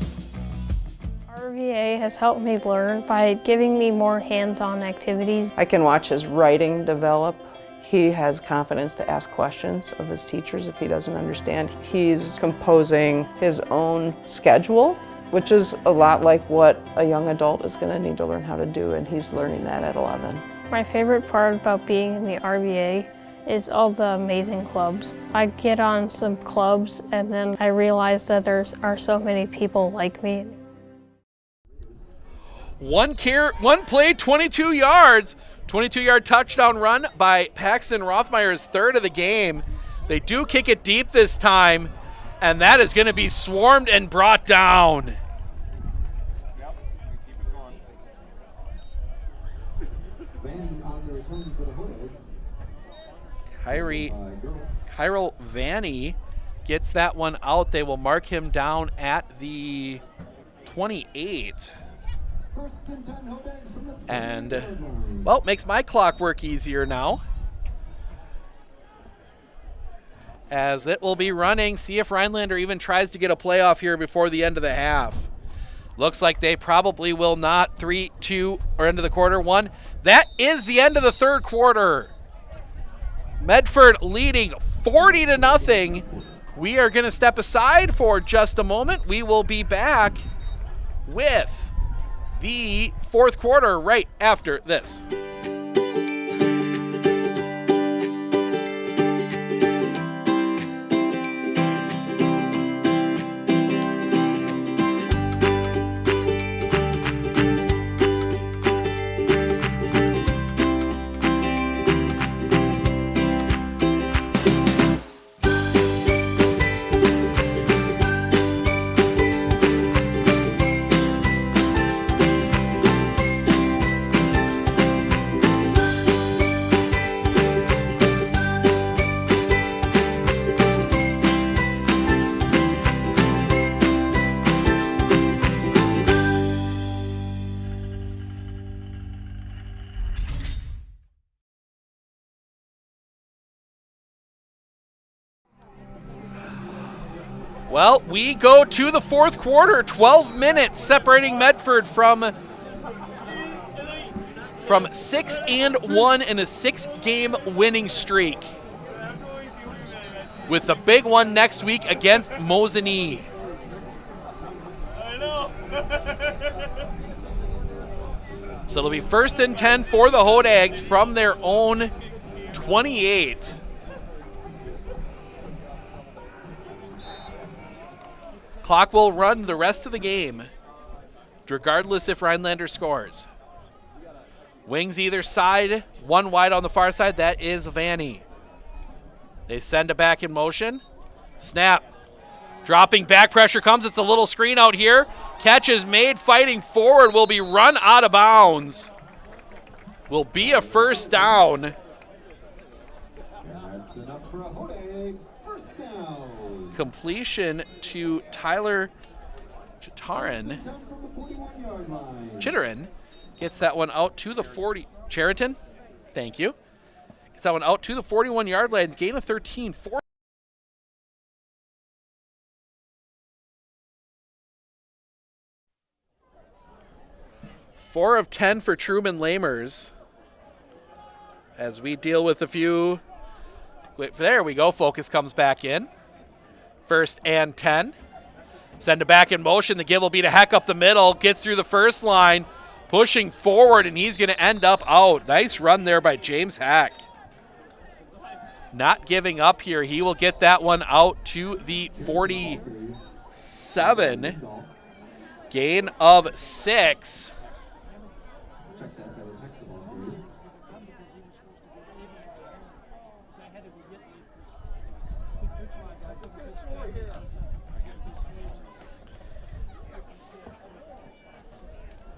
RVA has helped me learn by giving me more hands-on activities. I can watch his writing develop. He has confidence to ask questions of his teachers if he doesn't understand. He's composing his own schedule, which is a lot like what a young adult is going to need to learn how to do, and he's learning that at 11. My favorite part about being in the RVA is all the amazing clubs. I get on some clubs and then I realize that there are so many people like me. One play, 22 yards. 22-yard touchdown run by Paxton Rothmeyer's third of the game. They do kick it deep this time, and that is going to be swarmed and brought down. Kyril Vanny gets that one out. They will mark him down at the 28. And, well, makes my clock work easier now. As it will be running. See if Rhinelander even tries to get a playoff here before the end of the half. Looks like they probably will not. 3-2, or end of the quarter, 1. That is the end of the third quarter. Medford leading 40-0. We are going to step aside for just a moment. We will be back with the fourth quarter right after this. Well, we go to the fourth quarter, 12 minutes separating Medford from 6-1 in a 6-game winning streak. With the big one next week against Mosinee. So it'll be 1st and 10 for the Hodags from their own 28. Clock will run the rest of the game, regardless if Rhinelander scores. Wings either side, one wide on the far side, that is Vanny. They send it back in motion. Snap. Dropping back, pressure comes, it's a little screen out here. Catch is made, fighting forward, will be run out of bounds. Will be a first down. And that's enough for a Hodag. First down. Completion to Tyler Chitarin. Chitarin gets that one out to the 40. Cheriton, thank you. Gets that one out to the 41-yard line. Gain of 13. 4 of 10 for Truman Lamers. As we deal with a few. There we go. Focus comes back in. 1st and 10. Send it back in motion. The give will be to Heck up the middle. Gets through the first line. Pushing forward, and he's going to end up out. Nice run there by James Heck. Not giving up here. He will get that one out to the 47. Gain of 6.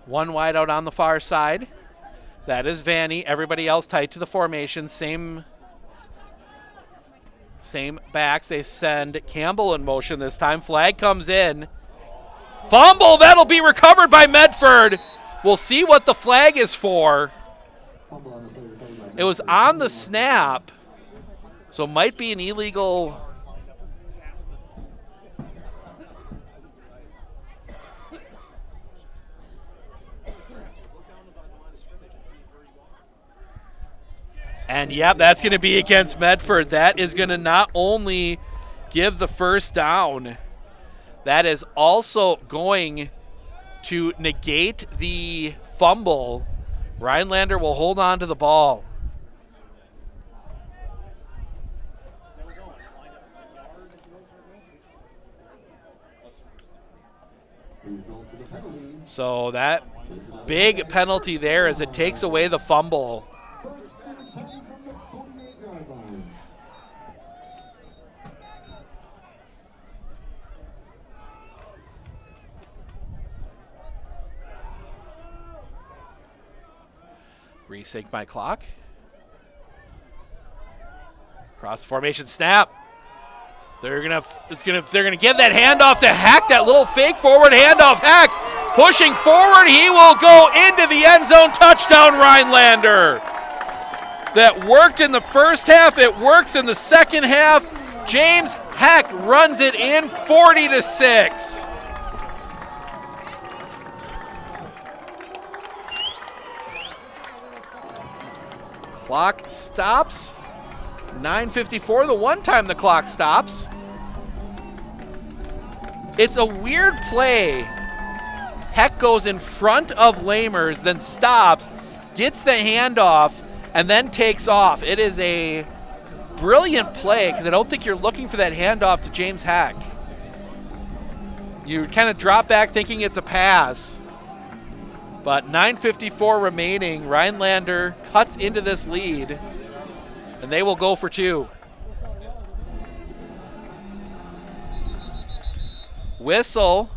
One wide out on the far side. That is Vanny. Everybody else tight to the formation. Same backs. They send Campbell in motion this time. Flag comes in. Fumble. That'll be recovered by Medford. We'll see what the flag is for. It was on the snap, so it might be an illegal. And yep, that's going to be against Medford. That is going to not only give the first down, that is also going to negate the fumble. Rhinelander will hold on to the ball. So that big penalty there as it takes away the fumble. Resync my clock. Cross formation snap. They're gonna give that handoff to Heck. That little fake forward handoff. Heck pushing forward. He will go into the end zone. Touchdown, Rhinelander. That worked in the first half. It works in the second half. James Heck runs it in 40-6. Clock stops. 9:54, the one time the clock stops. It's a weird play. Heck goes in front of Lamers, then stops, gets the handoff, and then takes off. It is a brilliant play because I don't think you're looking for that handoff to James Heck. You kind of drop back thinking it's a pass. But 9:54 remaining. Rhinelander cuts into this lead, and they will go for two. Whistle,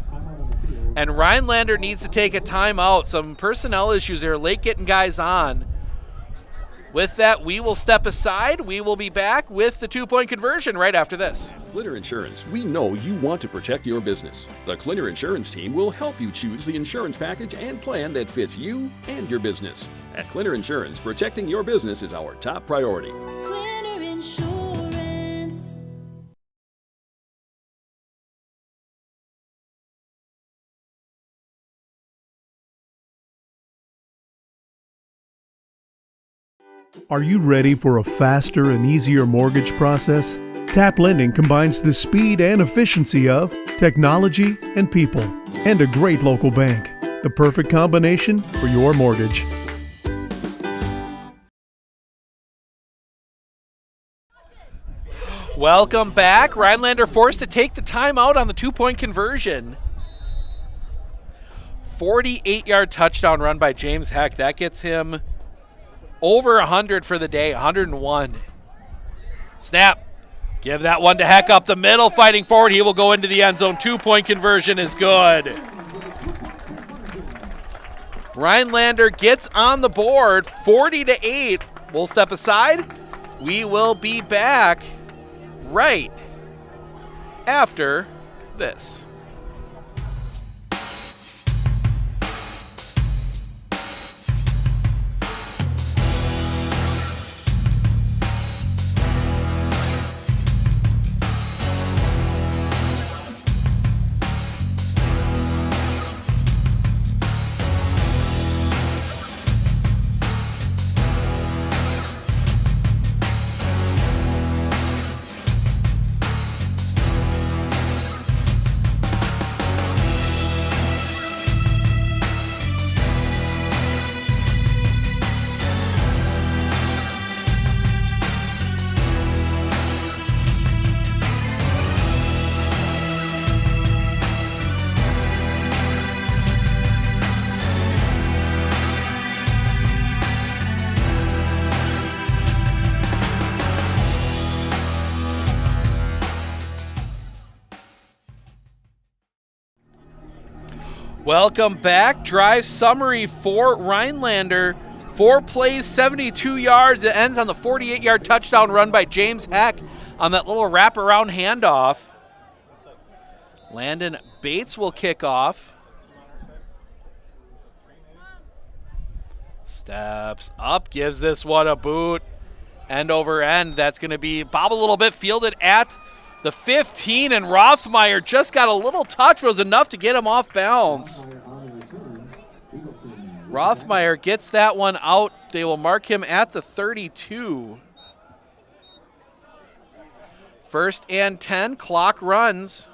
and Rhinelander needs to take a timeout. Some personnel issues there, late getting guys on. With that, we will step aside. We will be back with the two-point conversion right after this. Clinner Insurance, we know you want to protect your business. The Clinner Insurance team will help you choose the insurance package and plan that fits you and your business. At Clinner Insurance, protecting your business is our top priority. Clinner Insurance. Are you ready for a faster and easier mortgage process? Tap Lending combines the speed and efficiency of technology and people, and a great local bank. The perfect combination for your mortgage. Welcome back. Rhinelander forced to take the timeout on the two-point conversion. 48-yard touchdown run by James Heck. That gets him over 100 for the day, 101. Snap. Give that one to Heck up the middle, fighting forward. He will go into the end zone. Two-point conversion is good. Rhinelander gets on the board, 40-8. We'll step aside. We will be back right after this. Welcome back. Drive summary for Rhinelander. 4 plays, 72 yards. It ends on the 48-yard touchdown run by James Heck on that little wraparound handoff. Landon Bates will kick off. Steps up, gives this one a boot. End over end. That's going to be bob a little bit, fielded at the 15, and Rothmeyer just got a little touch, but it was enough to get him off bounds. Rothmeyer gets that one out. They will mark him at the 32. 1st and 10, clock runs.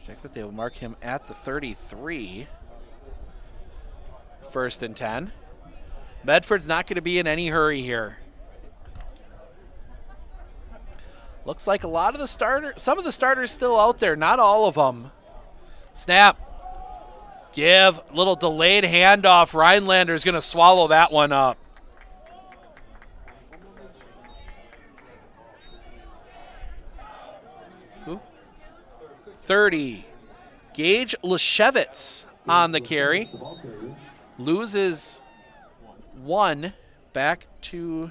Check that they will mark him at the 33. 1st and 10. Medford's not going to be in any hurry here. Looks like a lot of the some of the starters still out there, not all of them. Snap. Give, little delayed handoff. Rhinelander is going to swallow that one up. Who? 30. Gage Leshevitz on the carry. Loses 1 back to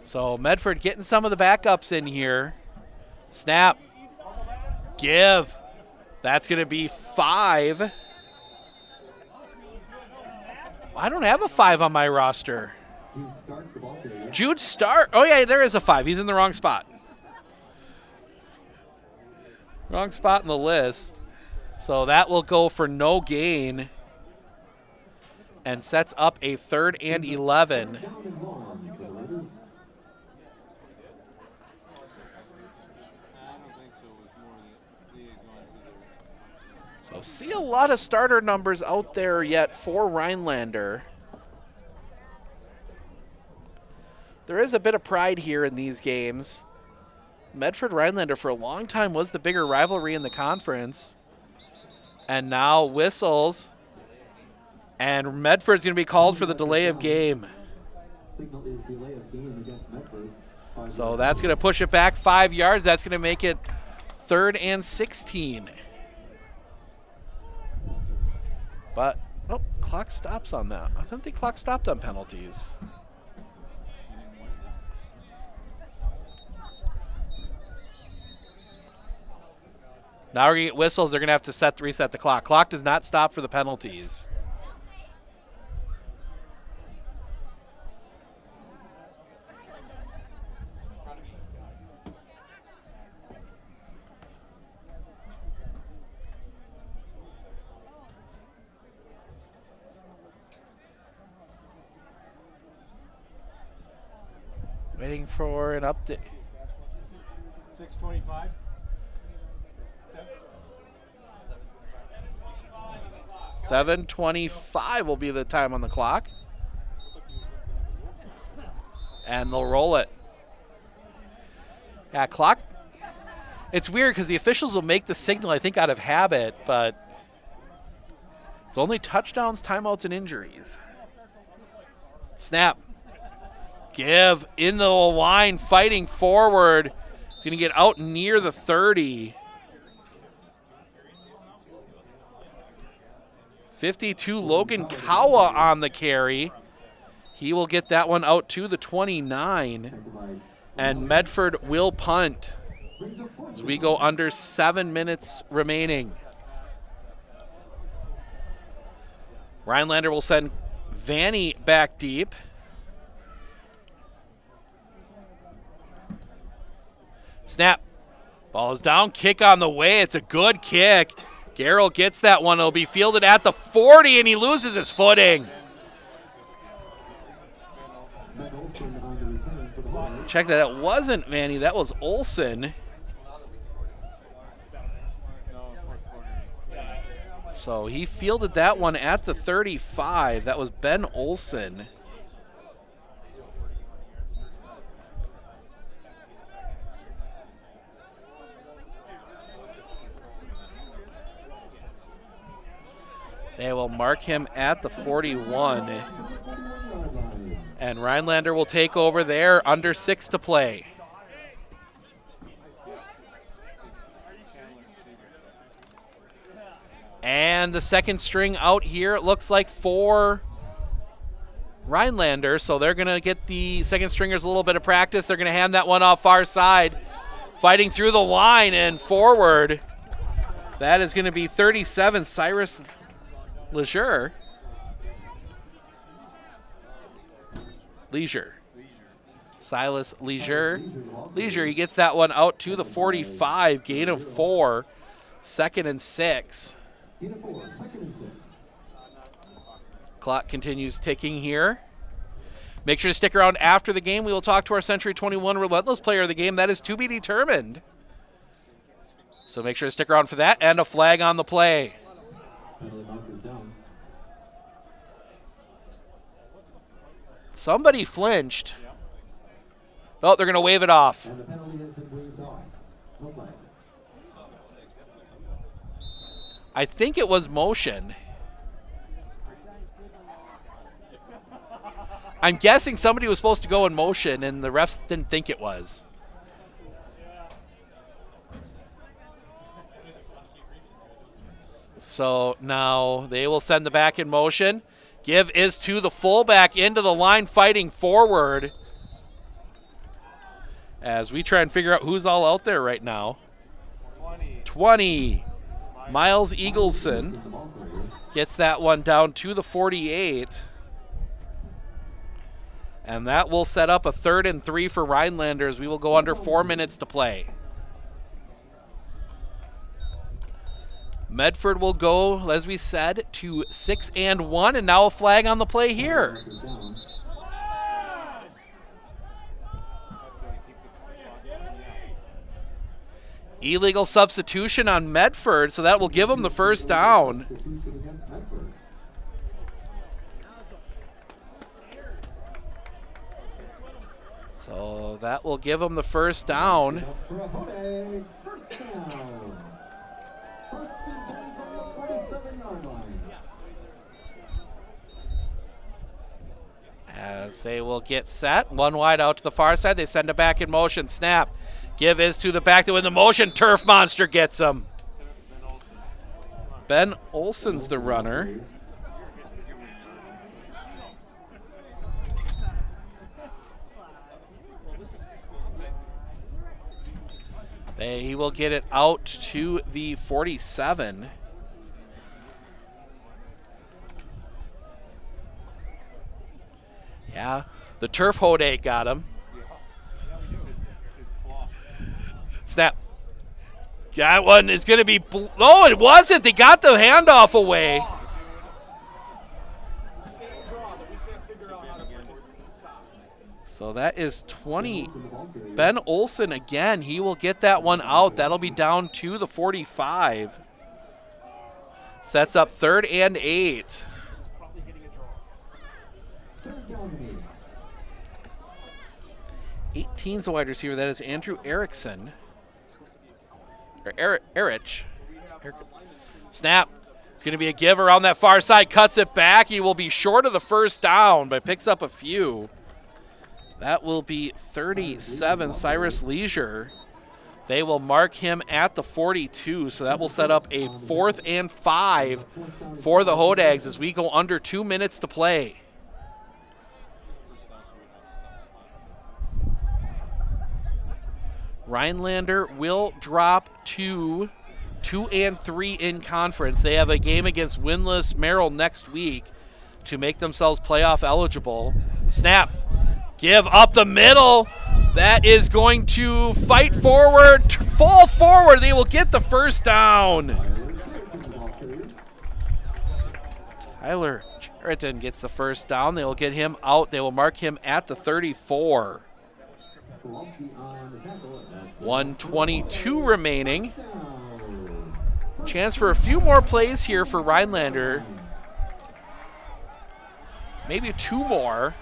so Medford getting some of the backups in here. Snap. Give. That's going to be 5. I don't have a 5 on my roster. Jude Stark. Oh, yeah, there is a 5. He's in the wrong spot. Wrong spot in the list. So that will go for no gain and sets up a 3rd and 11. So see a lot of starter numbers out there yet for Rhinelander. There is a bit of pride here in these games. Medford Rhinelander for a long time was the bigger rivalry in the conference. And now whistles. And Medford's going to be called for the delay of game. So that's going to push it back 5 yards. That's going to make it 3rd and 16. But, oh, clock stops on that. I don't think clock stopped on penalties. Now we're going to get whistles. They're going to have to reset the clock. Clock does not stop for the penalties. Waiting for an update. 6:25. 7:25 will be the time on the clock. And they'll roll it. Yeah, clock. It's weird because the officials will make the signal, I think, out of habit, but it's only touchdowns, timeouts, and injuries. Snap. Give in the line, fighting forward. He's going to get out near the 30. 52, Logan Kawa on the carry. He will get that one out to the 29. And Medford will punt as we go under 7 minutes remaining. Rhinelander will send Vanny back deep. Snap. Ball is down. Kick on the way. It's a good kick. Garrell gets that one. It'll be fielded at the 40, and he loses his footing. Check that. That wasn't Vanny. That was Olsen. So he fielded that one at the 35. That was Ben Olsen. They will mark him at the 41. And Rhinelander will take over there, under 6 to play. And the second string out here, it looks like for Rhinelander, so they're going to get the second stringers a little bit of practice. They're going to hand that one off far side, fighting through the line and forward. That is going to be 37, Cyrus Leisure. Silas Leisure. He gets that one out to the 45, gain of 4, 2nd and 6. Clock continues ticking here. Make sure to stick around after the game. We will talk to our Century 21 Relentless player of the game. That is to be determined. So make sure to stick around for that, and a flag on the play. Somebody flinched. Oh, they're going to wave it off. I think it was motion. I'm guessing somebody was supposed to go in motion, and the refs didn't think it was. So now they will send the back in motion. Give is to the fullback into the line, fighting forward. As we try and figure out who's all out there right now. 20. Miles Eagleson gets that one down to the 48. And that will set up a 3rd and 3 for Rhinelander as we will go under 4 minutes to play. Medford will go, as we said, to 6 and 1, and now a flag on the play here. Illegal substitution on Medford, so that will give them the first down. So that will give them the first down. As they will get set, one wide out to the far side. They send it back in motion. Snap. Give is to the back to win the motion. Turf Monster gets him. Ben Olson's the runner. He will get it out to the 47. Yeah, the turf Hode got him. Snap. That one is going to be... No, it wasn't. They got the handoff away. So that is 20. Ben Olson again. He will get that one out. That'll be down to the 45. Sets up 3rd and 8. 18's the wide receiver. That is Andrew Erickson. Or Erich. Snap. It's going to be a give around that far side. Cuts it back. He will be short of the first down, but picks up a few. That will be 37, Cyrus Leisure. They will mark him at the 42, so that will set up a 4th and 5 for the Hodags as we go under 2 minutes to play. Rhinelander will drop to 2 and 3 in conference. They have a game against winless Merrill next week to make themselves playoff eligible. Snap. Give up the middle. That is going to fight forward, fall forward. They will get the first down. Tyler Cheriton gets the first down. They will get him out. They will mark him at the 34. 1:22 remaining. Chance for a few more plays here for Rhinelander. Maybe 2 more,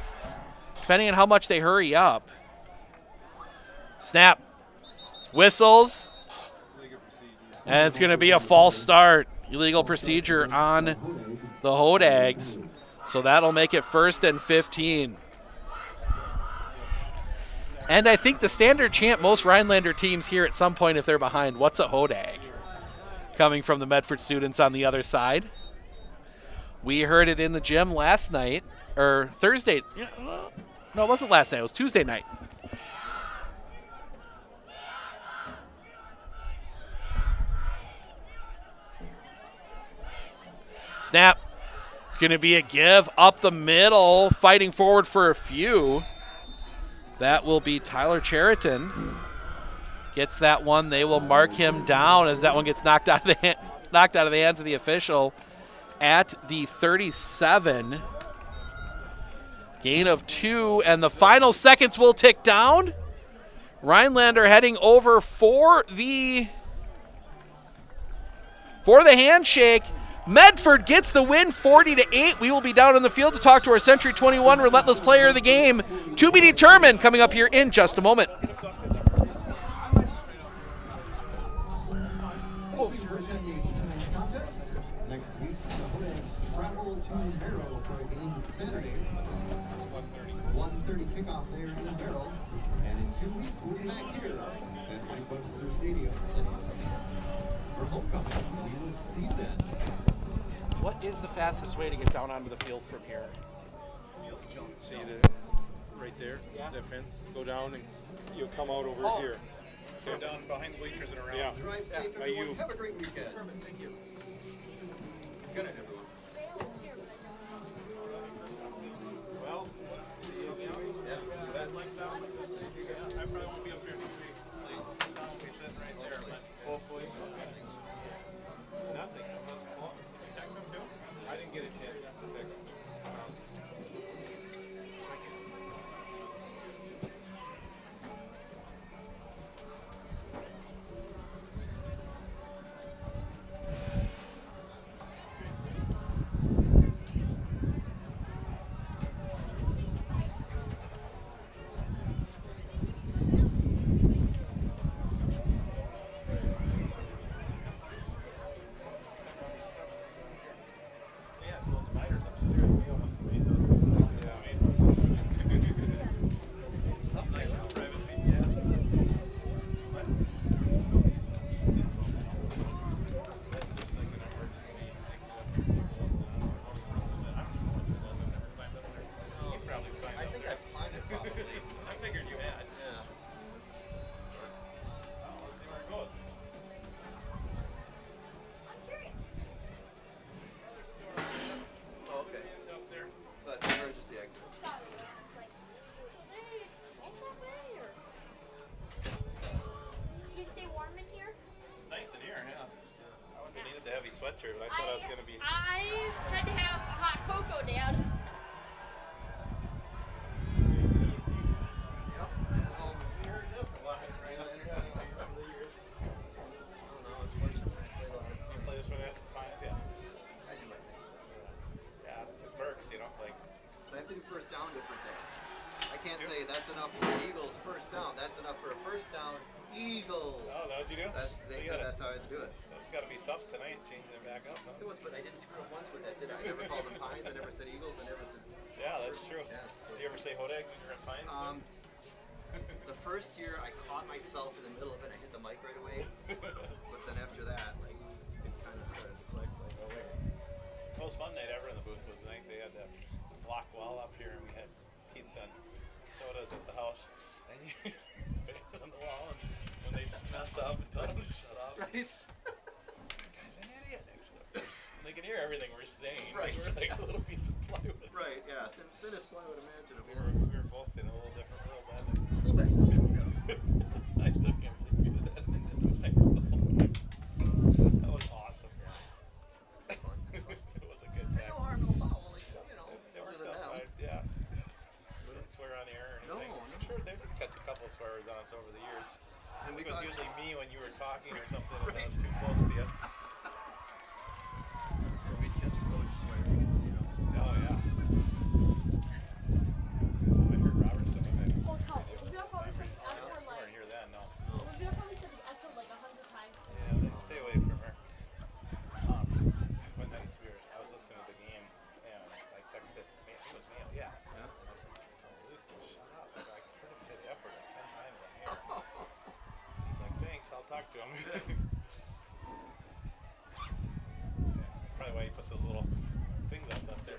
depending on how much they hurry up. Snap. Whistles. And it's going to be a false start. Illegal procedure on the Hodags. So that'll make it 1st and 15. And I think the standard chant most Rhinelander teams hear at some point if they're behind, what's a hodag? Coming from the Medford students on the other side. We heard it in the gym last night, or Thursday. Yeah, no, it wasn't last night. It was Tuesday night. Snap. It's going to be a give up the middle, fighting forward for a few. That will be Tyler Cheriton. Gets that one. They will mark him down as that one gets knocked out of the hands of the official at the 37. Gain of 2, and the final seconds will tick down. Rhinelander heading over for the handshake. Medford gets the win 40-8. We will be down on the field to talk to our Century 21 Relentless Player of the Game, to be determined, coming up here in just a moment. What is the fastest way to get down onto the field from here? See that right there? Yeah. That fence? Go down and you'll come out over here. Go down behind the bleachers and around. Yeah. Drive safe, By everyone. you. Have a great weekend. Perfect. Thank you. Good night, everyone. Well, yeah, you bet. I probably won't be up here in 2 weeks. I'll be sitting right there, but hopefully. Nothing. Did you text him too? I didn't get a chance to text. Sweatshirt, but I thought I was going to be... I had to have hot cocoa, Dad. First down different there. I can't say that's enough for the Eagles first down. That's enough for a first down. Eagles. Oh, that's what you do? They said that's how I do it. It's got to be tough tonight, changing it back up. Huh? It was, but I didn't screw up once with that, did I? I never called them Pines. I never said Eagles. I never said. Yeah, that's true. Yeah, so. Do you ever say Hodags when you're at Pines? The first year I caught myself in the middle of it. I hit the mic right away. But then after that, like, it kind of started to click. Like, oh wait. Most fun night ever in the booth was the night they had that block wall up here, and we had pizza and sodas at the house, and you banged on the wall, and when they mess up and tell them to shut up. Right. Guy's an idiot next door. And they can hear everything we're saying. Right. We're like a little piece of plywood. Right. Yeah. Thinnest plywood imaginable. We were both in a little different world then. A little bit. I still can't believe we did that in the microphone. That was awesome. It was fun. It was a good time. No harm, no foul. Like, you know, It other worked than out that. fine, yeah. We didn't swear on the air or anything. No. I'm sure they did catch a couple of swears on us over the years. And it was usually me when you were talking or something and I was Right. too close to you. We'd catch a coach swearing, you know. Oh, yeah. I heard Robert say that. Oh, no. Olivia probably said the F You word weren't here then, no. Olivia probably said the F word like 100 times. Yeah, then stay away from her. One night I was listening to the game and I texted, it was me, yeah. And I said, Luke, shut up. I heard him say the F word like 10 them. That's probably why you put those little things up there.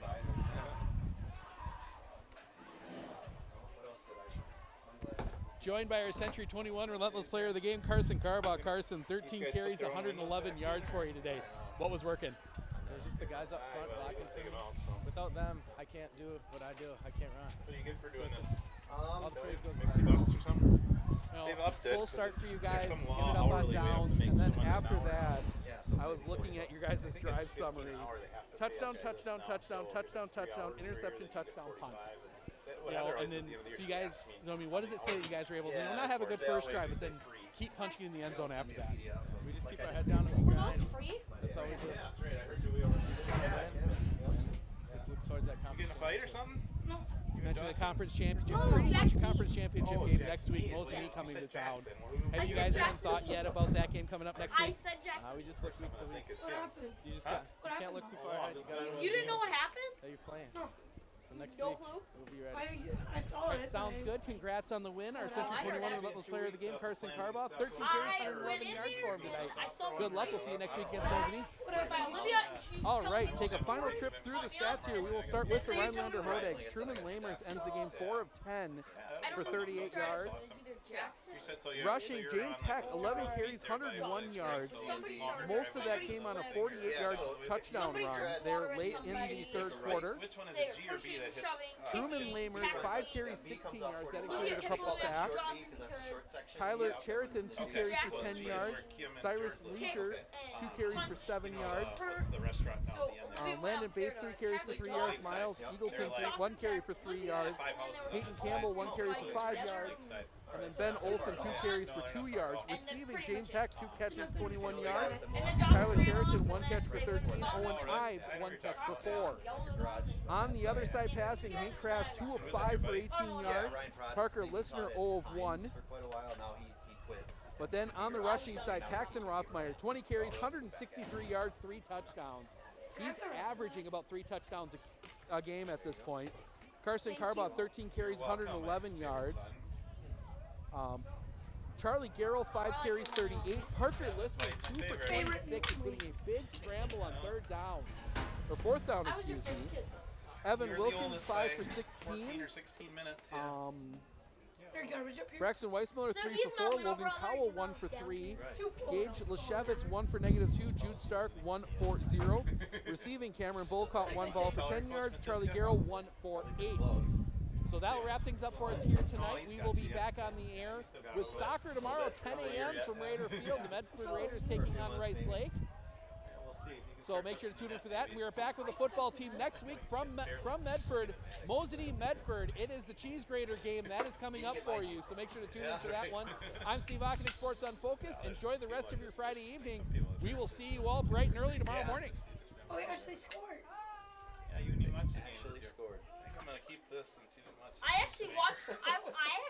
Joined by our Century 21 relentless player of the game, Carson Carbaugh. Carson, 13 carries, 111 yards for you today. What was working? It was just the guys up front blocking for me. Without them, I can't do what I do. I can't run. What are you good for doing so this? All the praise goes to $50 them. or something? They've upped it. Full start for you guys, Some ended up on hourly, we have to downs, make and then so much an after hour. that, Yeah, so I was looking at your guys' I think drive it's 15 summary. an hour they have to Touchdown, pay us touchdown, now, touchdown, so touchdown, if it's 3 touchdown, hours interception, earlier, then you touchdown, get punt. 45, You know, otherwise and then, at the end of the year, so you she guys, asks me, so I mean, what does it say that you guys were able to Yeah, not have a of good course, they first always drive, but say then free. keep punching in the end zone after that? We just keep our head down and we Were grind. those free? That's all we do. Yeah, that's right. I heard you over. Just look towards that You getting a fight or something? No. You mentioned the conference championship. Oh, Pretty much Jackson. conference championship Oh, game Jackson. next week. Yes. Mosby Yes. coming You to said town. Jackson. Have I you said guys even Jackson. thought yet about that game coming up next I week? said Jackson. We just look week to week. What happened? You just Huh? got, What you can't happened? look too far ahead. You gotta You didn't know what happened? that you're playing. No. So next No week, clue? we'll be ready. I saw it. Sounds good. Congrats on the win. Our Century I heard 21 that. relentless player of the game, Carson Carbaugh. 13 I carries, went 111 in yards there. for him tonight. I saw Good luck. We'll see you next week against Mosby. By Olivia, and she was All telling right, me take a what final was trip going through on. the stats here. We will start with the Rhinelander Hodegs. Truman Lamers ends the game 4 of 10 I for don't know who 38 started. yards. It was either Jackson. You said so, yeah, Rushing, so you're James on, Peck, like, 11 right carries, there by 101 Olympic, yards. so Somebody started. Most of that Somebody came on a slammed. 48-yard Yeah, so touchdown somebody run tried there watering late in the somebody. third Right. quarter. Which one is They it, were G or B pushing, that hits? shoving, Truman kicking, Lamers, tackling. 5 carries, B 16 comes off yards. That 45. included a couple Short sacks. B, 'cause that's a short section. Tyler Yeah. Cheriton, 2 Okay. carries for Jackson. 10 yards. Cyrus Leisure, 2 carries for 7 yards. What's the restaurant down So, at the end there? Landon Bates, 3 carries for 3 yards. Miles Eagleton, 1 carry for 3 yards. Peyton Campbell, 1 carry for 5 yards. And then Ben Olson, 2 carries for 2 yards. Receiving, James Heck, 2 catches, 21 yards. Tyler Cheriton, 1 catch for 13. Owen Ives, 1 catch for 4. On the other side passing, Hank Krass, 2 of 5 for 18 yards. Parker Listener, 0 of 1. For quite a while now, he quit. But then on the rushing side, Paxton Rothmeyer, 20 carries, 163 yards, 3 touchdowns. He's averaging about 3 touchdowns a game at this point. Carson Carbaugh, 13 carries, 111 yards. Charlie Garrell, 5 carries, 38. Parker Listener, 2 for 26, including a big scramble on 3rd down. Or 4th down, excuse me. Evan You're the Wilkins, oldest 5 by for 14 16. or 16 minutes, yeah. Braxton Weissmiller, So 3 he's for 4. melting Logan over Cowell, on 1 for down 3. to 2-4. Gage Leshevitz, 1 for -2. Jude Stark, 1 for 0. Receiving, Cameron Bull caught 1 ball for 10 yards. Charlie Garrell, 1 for 8. So that'll wrap things up for us here tonight. We will be back on the air with soccer tomorrow, 10 a.m. from Raider Field. The Medford Raiders taking on Rice Lake. So make sure to tune in for that. And we are back with the football team next week from Medford, Mosby Medford. It is the cheese grater game that is coming up for you. So make sure to tune in for that one. I'm Steve Ockenick, Sports on Focus. Enjoy the rest of your Friday evening. We will see you all bright and early tomorrow morning. Oh, he actually scored. Yeah, you knew much again. Actually scored. I think I'm going to keep this since you didn't watch I actually watched. I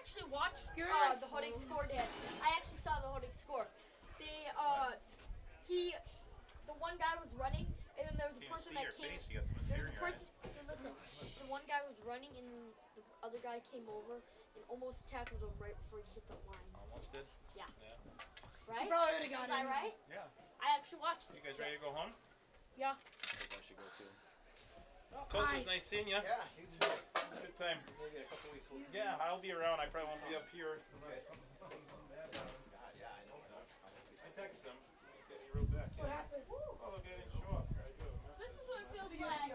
actually watched the Hooding score, Dad. I actually saw the Hooding score. The one guy was running, and then there was a person that came. There was a person. Listen, the one guy was running, and the other guy came over and almost tackled him right before he hit the line. Almost did? Yeah. Right? You probably would've got Was I him. right? Yeah. I actually watched it. You guys ready to go home? Yeah. I think I should go too. Well, Coach, it was nice seeing you. Yeah, you too. Good time. Maybe in a couple weeks. Yeah, I'll be around. I probably won't be up here. Okay. Yeah, I know. I texted him. He said he wrote back. What happened? Oh, look, I didn't show up here. I do. This is what it feels like.